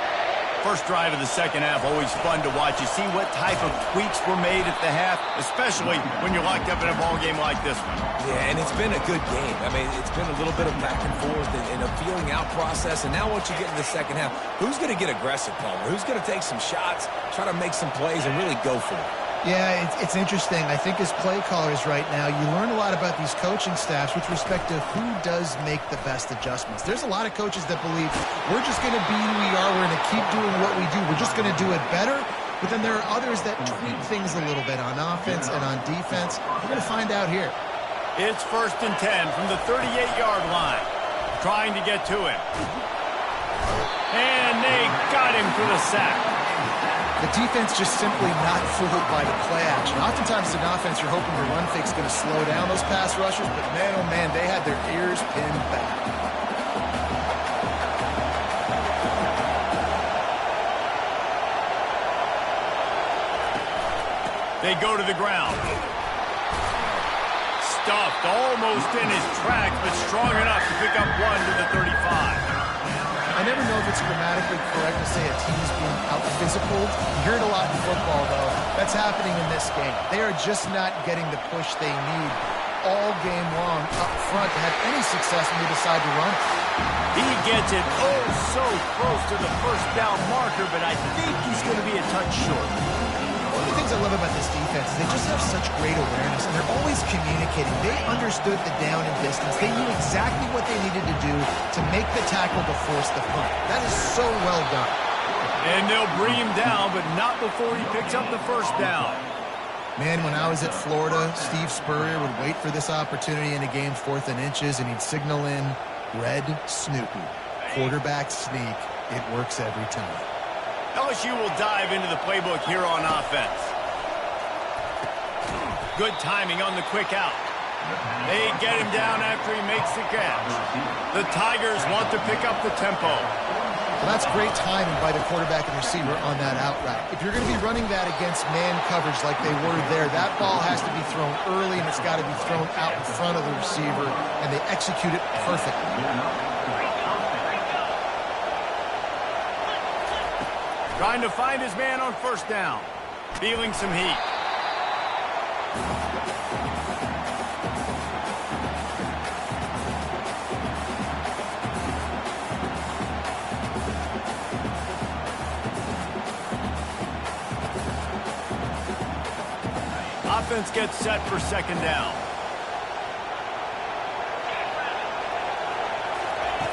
First drive of the second half, always fun to watch. You see what type of tweaks were made at the half, especially when you're locked up in a ball game like this one. Yeah, and it's been a good game. I mean, it's been a little bit of back and forth and a feeling out process. And now once you get in the second half, who's going to get aggressive, Palmer? Who's going to take some shots, try to make some plays, and really go for it? Yeah, it's interesting. I think as play callers right now, you learn a lot about these coaching staffs with respect to who does make the best adjustments. There's a lot of coaches that believe we're just going to be who we are. We're going to keep doing what we do. We're just going to do it better. But then there are others that tweak things a little bit on offense and on defense. We're going to find out here. It's 1st and 10 from the 38-yard line. Trying to get to him. And they got him for the sack. The defense just simply not fooled by the play action. Oftentimes as an offense, you're hoping the run fake's going to slow down those pass rushers, but man, oh man, they had their ears pinned back. They go to the ground. Stuffed almost in his tracks, but strong enough to pick up one to the 35. I never know if it's grammatically correct to say a team's being out-physicaled. You hear it a lot in football, though. That's happening in this game. They are just not getting the push they need all game long up front to have any success when they decide to run. He gets it oh so close to the first down marker, but I think he's going to be a touch short. One of the things I love about this defense is they just have such great awareness, and they're always communicating. They understood the down and distance. They knew exactly what they needed to do to make the tackle to force the punt. That is so well done. And they'll bring him down, but not before he picks up the first down. Man, when I was at Florida, Steve Spurrier would wait for this opportunity in a game 4th and inches, and he'd signal in red Snoopy. Quarterback sneak. It works every time. LSU will dive into the playbook here on offense. Good timing on the quick out. They get him down after he makes the catch. The Tigers want to pick up the tempo. Well, that's great timing by the quarterback and receiver on that out route. If you're going to be running that against man coverage like they were there, that ball has to be thrown early, and it's got to be thrown out in front of the receiver, and they execute it perfectly. Trying to find his man on first down. Feeling some heat. Offense gets set for second down.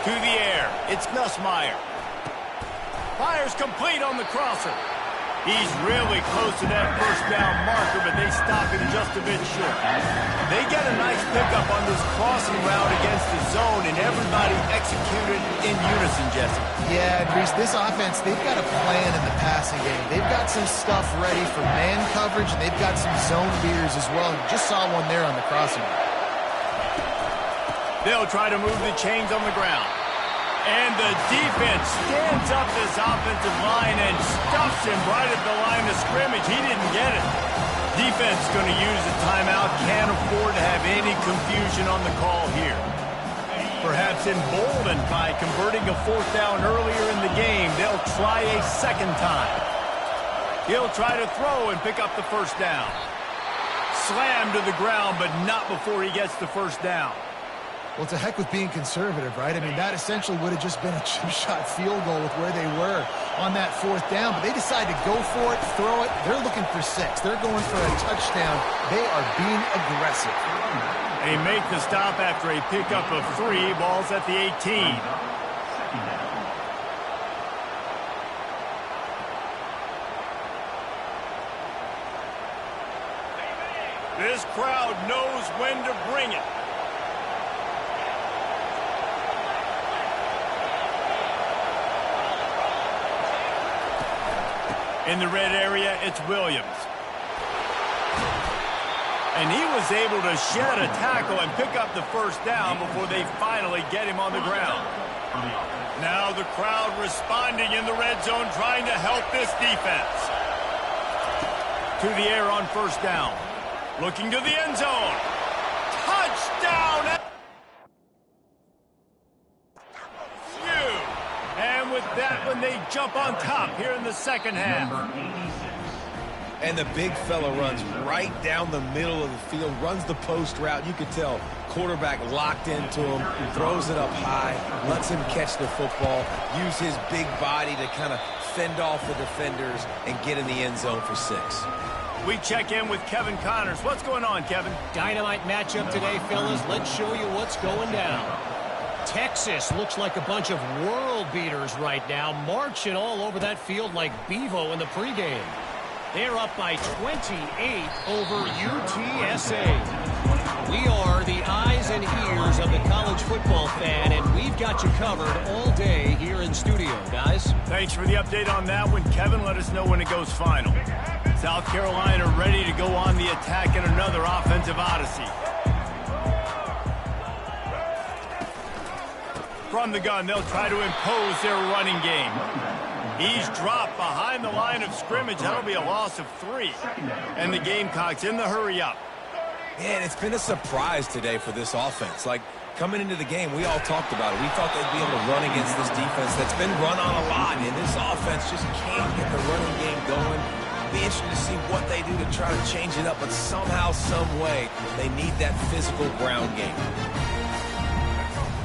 To the air. It's Nussmeier. Fires complete on the crosser. He's really close to that first down marker, but they stop him just a bit short. They get a nice pickup on this crossing route against the zone, and everybody executed in unison, Jesse. Yeah, Reese, this offense, they've got a plan in the passing game. They've got some stuff ready for man coverage, and they've got some zone beaters as well. And just saw one there on the crossing route. They'll try to move the chains on the ground. And the defense stands up this offensive line and stuffs him right at the line of scrimmage. He didn't get it. Defense going to use a timeout. Can't afford to have any confusion on the call here. Perhaps emboldened by converting a 4th down earlier in the game, they'll try a second time. He'll try to throw and pick up the first down. Slammed to the ground, but not before he gets the first down. Well, it's a heck with being conservative, right? I mean, that essentially would have just been a two-shot field goal with where they were on that 4th down. But they decide to go for it, throw it. They're looking for 6. They're going for a touchdown. They are being aggressive. They make the stop after a pickup of 3. Ball's at the 18. This crowd knows when to bring it. In the red area, it's Williams. And he was able to shed a tackle and pick up the first down before they finally get him on the ground. Now the crowd responding in the red zone, trying to help this defense. To the air on first down. Looking to the end zone. Touchdown! And with that one, they jump on top here in the second half. And the big fella runs right down the middle of the field, runs the post route. You could tell quarterback locked into him, throws it up high, lets him catch the football, use his big body to kind of fend off the defenders and get in the end zone for 6. We check in with Kevin Connors. What's going on, Kevin? Dynamite matchup today, fellas. Let's show you what's going down. Texas looks like a bunch of world beaters right now, marching all over that field like Bevo in the pregame. They're up by 28 over UTSA. We are the eyes and ears of the college football fan, and we've got you covered all day here in studio, guys. Thanks for the update on that one, Kevin. Let us know when it goes final. South Carolina ready to go on the attack in another offensive odyssey. From the gun, they'll try to impose their running game. He's dropped behind the line of scrimmage. That'll be a loss of 3. And the Gamecocks in the hurry up. Man, it's been a surprise today for this offense. Like, coming into the game, we all talked about it. We thought they'd be able to run against this defense that's been run on a lot, and this offense just can't get the running game going. It'll be interesting to see what they do to try to change it up, but somehow, some way, they need that physical ground game.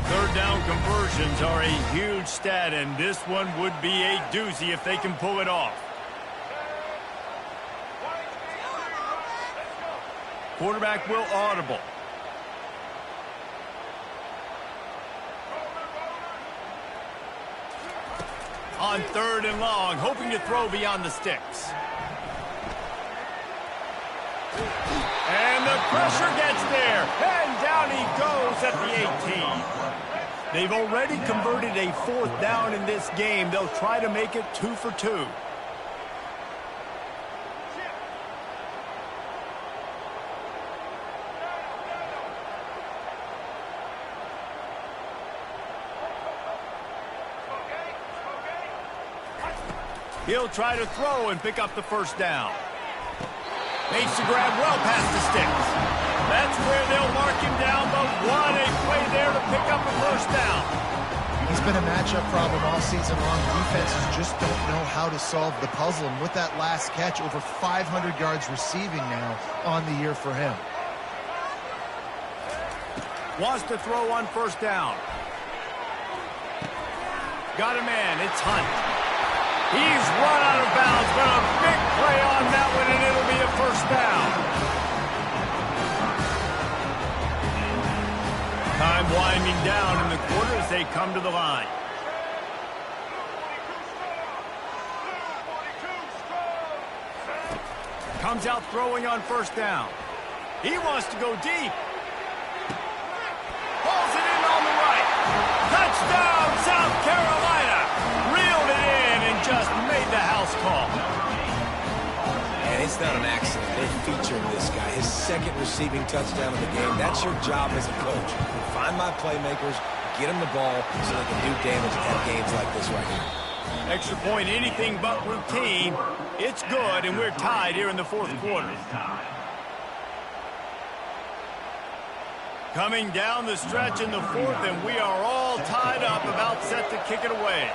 Third down conversions are a huge stat, and this one would be a doozy if they can pull it off. Quarterback will audible. On third and long, hoping to throw beyond the sticks. And the pressure gets there, and down he goes at the 18. They've already converted a 4th down in this game. They'll try to make it 2 for 2. He'll try to throw and pick up the first down. Makes the grab well past the sticks. That's where they'll mark him down, but what a play there to pick up a first down. He's been a matchup problem all season long. Defenses just don't know how to solve the puzzle. And with that last catch, over 500 yards receiving now on the year for him. Wants to throw on first down. Got a man. It's Hunt. He's run out of bounds, but a big play on that one, and it'll be a first down. Time winding down in the quarter as they come to the line. Comes out throwing on first down. He wants to go deep. Pulls it in on the right. Touchdown, South Carolina. Reeled it in and just made the house call. And it's not an accident. They're featuring this guy. His 2nd receiving touchdown of the game. That's your job as a coach. Find my playmakers, get them the ball so they can do damage and have games like this right here. Extra point, anything but routine. It's good, and we're tied here in the 4th quarter. Coming down the stretch in the 4th, and we are all tied up, about set to kick it away.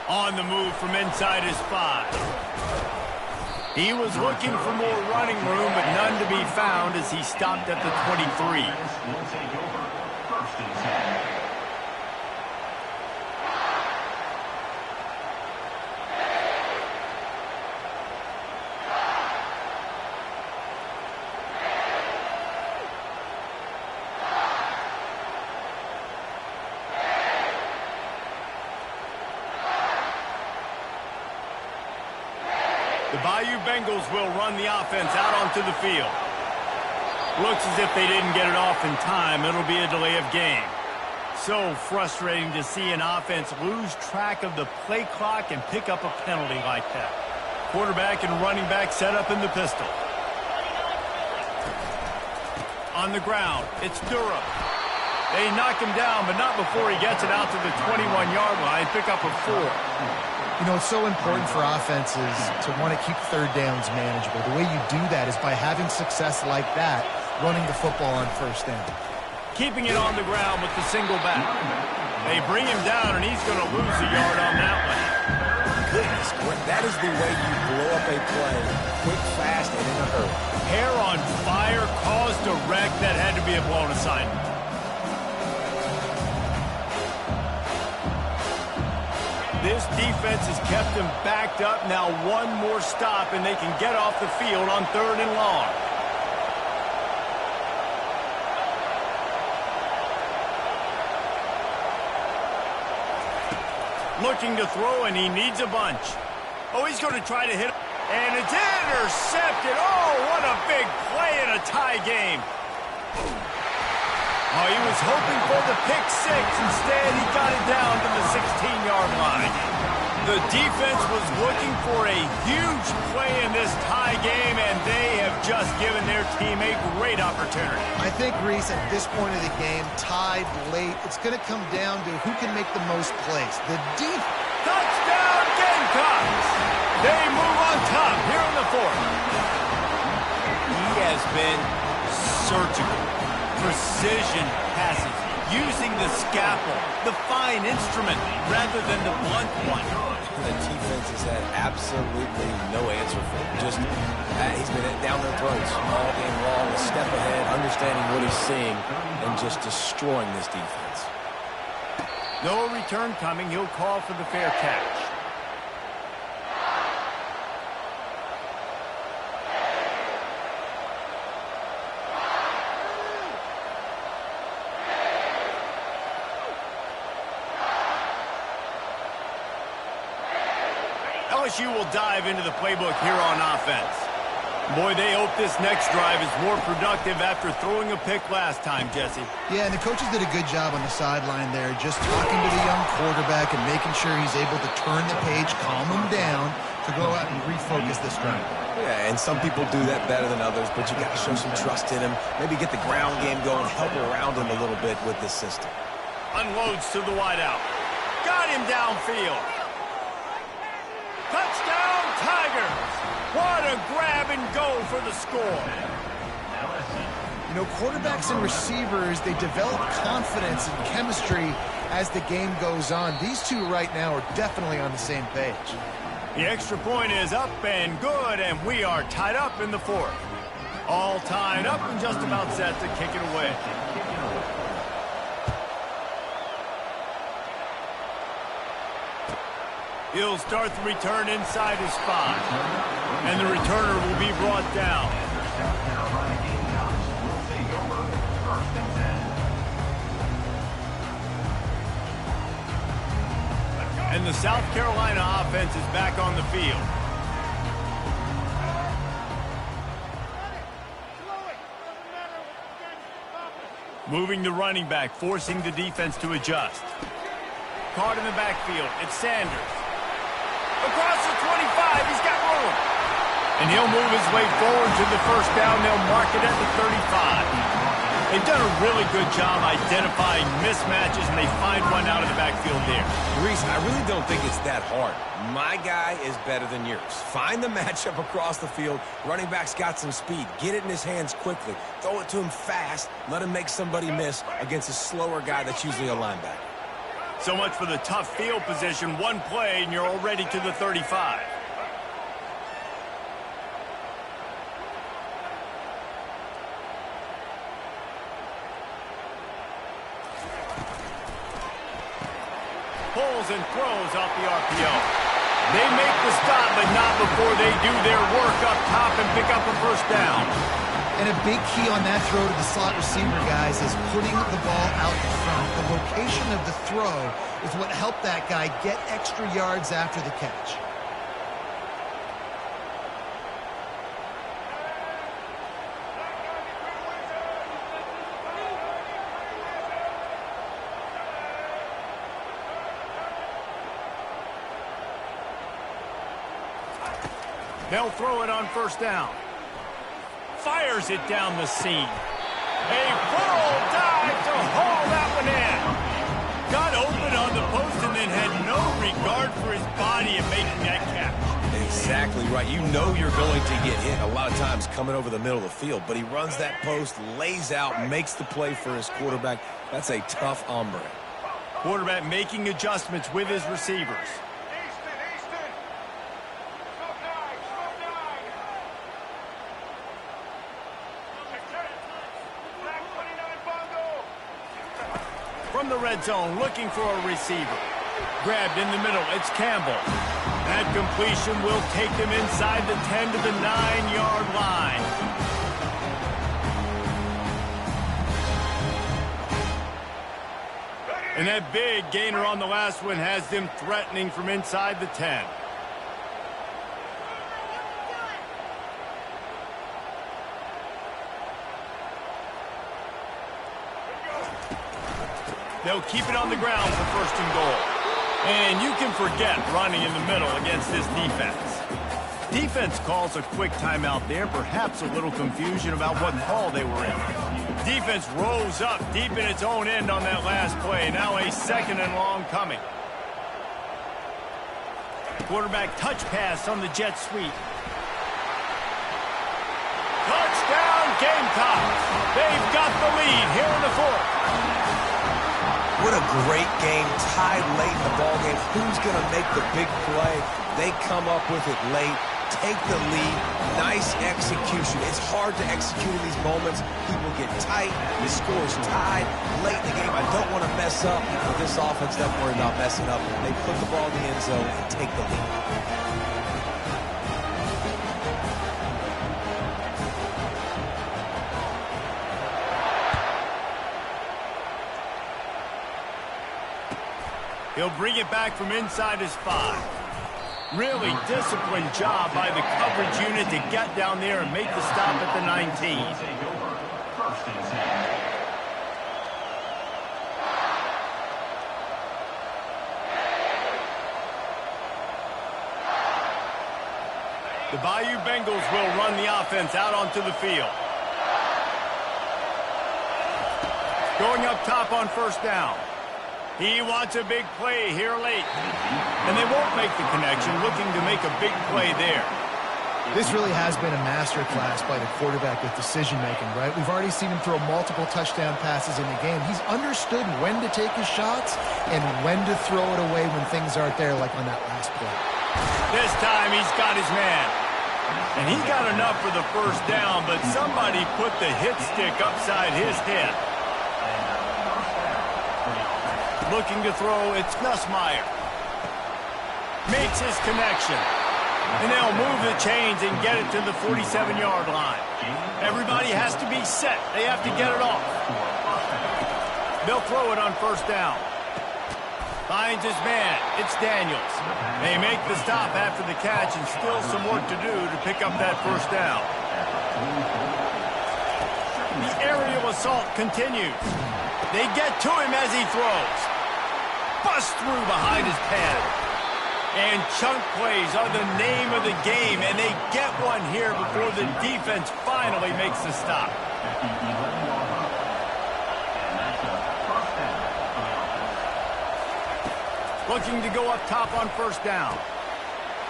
On the move from inside his 5. He was looking for more running room, but none to be found as he stopped at the 23. Will take over. 1st and 10. The Bayou Bengals will run the offense out onto the field. Looks as if they didn't get it off in time. It'll be a delay of game. So frustrating to see an offense lose track of the play clock and pick up a penalty like that. Quarterback and running back set up in the pistol. On the ground, it's Durham. They knock him down, but not before he gets it out to the 21-yard line. Pick up a 4. You know, it's so important for offenses to want to keep third downs manageable. The way you do that is by having success like that, running the football on first down. Keeping it on the ground with the single back. They bring him down, and he's going to lose a yard on that one. Goodness, that is the way you blow up a play, quick, fast, and in a hurry. Hair on fire, caused a wreck that had to be a blown assignment. This defense has kept them backed up. Now one more stop, and they can get off the field on 3rd and long. Looking to throw, and he needs a bunch. Oh, he's going to try to hit. And it's intercepted. Oh, what a big play in a tie game. Oh, he was hoping for the pick 6. Instead, he got it down to the 16-yard line. The defense was looking for a huge play in this tie game, and they have just given their team a great opportunity. I think, Reese, at this point of the game, tied late, it's going to come down to who can make the most plays. The defense. Touchdown, Gamecocks! They move on top here in the 4th. He has been surgical. Precision passes, using the scalpel, the fine instrument, rather than the blunt one. The defense has had absolutely no answer for him. Just, he's been down their throats all game long, a step ahead, understanding what he's seeing, and just destroying this defense. No return coming. He'll call for the fair catch. LSU will dive into the playbook here on offense. Boy, they hope this next drive is more productive after throwing a pick last time, Jesse. Yeah, and the coaches did a good job on the sideline there, just talking to the young quarterback and making sure he's able to turn the page, calm him down to go out and refocus this drive. Yeah, and some people do that better than others, but you got to show some trust in him. Maybe get the ground game going, help around him a little bit with this system. Unloads to the wideout. Got him downfield. Touchdown, Tigers! What a grab and go for the score. You know, quarterbacks and receivers, they develop confidence and chemistry as the game goes on. These two right now are definitely on the same page. The extra point is up and good, and we are tied up in the 4th. All tied up and just about set to kick it away. He'll start the return inside his 5. And the returner will be brought down. And the South Carolina offense is back on the field. Moving the running back, forcing the defense to adjust. Caught in the backfield. It's Sanders. Across the 25, he's got room. And he'll move his way forward to the first down. They'll mark it at the 35. They've done a really good job identifying mismatches, and they find one out of the backfield there. Reese, I really don't think it's that hard. My guy is better than yours. Find the matchup across the field. Running back's got some speed. Get it in his hands quickly. Throw it to him fast. Let him make somebody miss against a slower guy that's usually a linebacker. So much for the tough field position. One play, and you're already to the 35. Pulls and throws off the RPO. They make the stop, but not before they do their work up top and pick up a first down. And a big key on that throw to the slot receiver, guys, is putting the ball out in front. The location of the throw is what helped that guy get extra yards after the catch. They'll throw it on first down. Fires it down the seam. A full dive to haul that lineman had no regard for his body in making that catch. Exactly right. You know you're going to get hit a lot of times coming over the middle of the field, but he runs that post, lays out, makes the play for his quarterback. That's a tough hombre. Quarterback making adjustments with his receivers. From the red zone, looking for a receiver. Grabbed in the middle, it's Campbell. That completion will take them inside the 10 to the 9-yard line. And that big gainer on the last one has them threatening from inside the 10. They'll keep it on the ground for first and goal. And you can forget running in the middle against this defense. Defense calls a quick timeout there, perhaps a little confusion about what call they were in. Defense rose up deep in its own end on that last play. Now a second and long coming. Quarterback touch pass on the jet sweep. Touchdown Gamecocks! They've got the lead here in the fourth. What a great game, tied late in the ballgame. Who's going to make the big play? They come up with it late, take the lead. Nice execution. It's hard to execute in these moments. People get tight. The score's tied late in the game. I don't want to mess up, but this offense doesn't worry about messing up. They put the ball in the end zone and take the lead. He'll bring it back from inside his 5. Really disciplined job by the coverage unit to get down there and make the stop at the 19. The Bayou Bengals will run the offense out onto the field. Going up top on first down. He wants a big play here late. And they won't make the connection, looking to make a big play there. This really has been a masterclass by the quarterback with decision-making, right? We've already seen him throw multiple touchdown passes in the game. He's understood when to take his shots and when to throw it away when things aren't there, like on that last play. This time he's got his man. And he got enough for the first down, but somebody put the hit stick upside his head. Looking to throw, it's Nussmeier. Makes his connection. And they'll move the chains and get it to the 47-yard line. Everybody has to be set. They have to get it off. They'll throw it on first down. Finds his man. It's Daniels. They make the stop after the catch and still some work to do to pick up that first down. The aerial assault continues. They get to him as he throws. Bust through behind his pad. And chunk plays are the name of the game, and they get one here before the defense finally makes the stop. Looking to go up top on first down.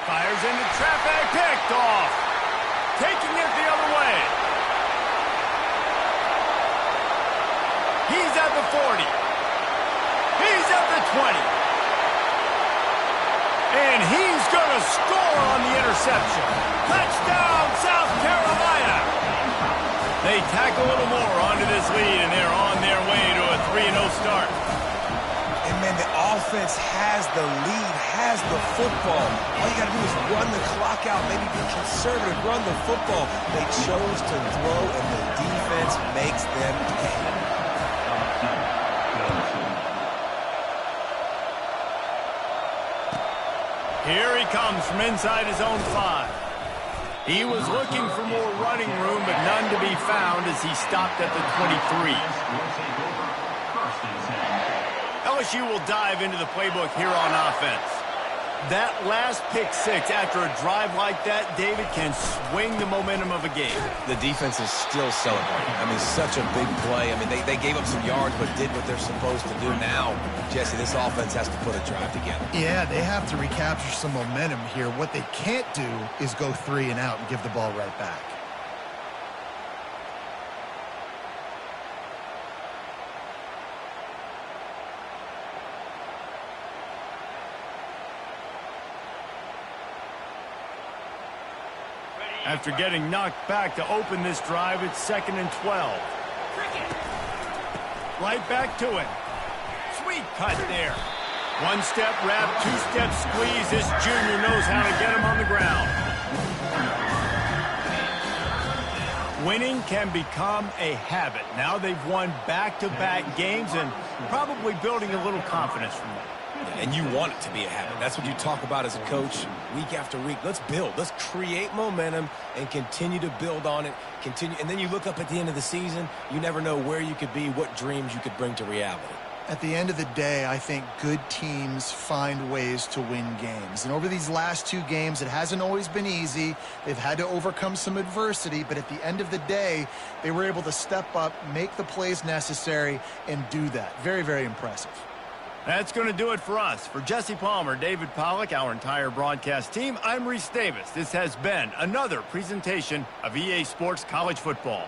Fires into traffic, picked off. Taking it the other way. He's at the 40. He's at the 20. And he's going to score on the interception. Touchdown, South Carolina. They tack a little more onto this lead, and they're on their way to a 3-0 start. And, man, the offense has the lead, has the football. All you got to do is run the clock out, maybe be conservative, run the football. They chose to throw, and the defense makes them pay. Here he comes from inside his own 5. He was looking for more running room, but none to be found as he stopped at the 23. LSU will dive into the playbook here on offense. That last pick six after a drive like that, David, can swing the momentum of a game. The defense is still celebrating. I mean, such a big play. I mean, they gave up some yards but did what they're supposed to do. Now, Jesse, this offense has to put a drive together. Yeah, they have to recapture some momentum here. What they can't do is go 3 and out and give the ball right back. After getting knocked back to open this drive, it's 2nd and 12. Right back to him. Sweet cut there. One-step wrap, two-step squeeze. This junior knows how to get him on the ground. Winning can become a habit. Now they've won back-to-back games and probably building a little confidence from that. And you want it to be a habit. That's what you talk about as a coach week after week. Let's build. Let's create momentum and continue to build on it. And then you look up at the end of the season, you never know where you could be, what dreams you could bring to reality. At the end of the day, I think good teams find ways to win games. And over these last 2 games, it hasn't always been easy. They've had to overcome some adversity, but at the end of the day, they were able to step up, make the plays necessary, and do that. Very, very impressive. That's going to do it for us. For Jesse Palmer, David Pollack, our entire broadcast team, I'm Reese Davis. This has been another presentation of EA Sports College Football.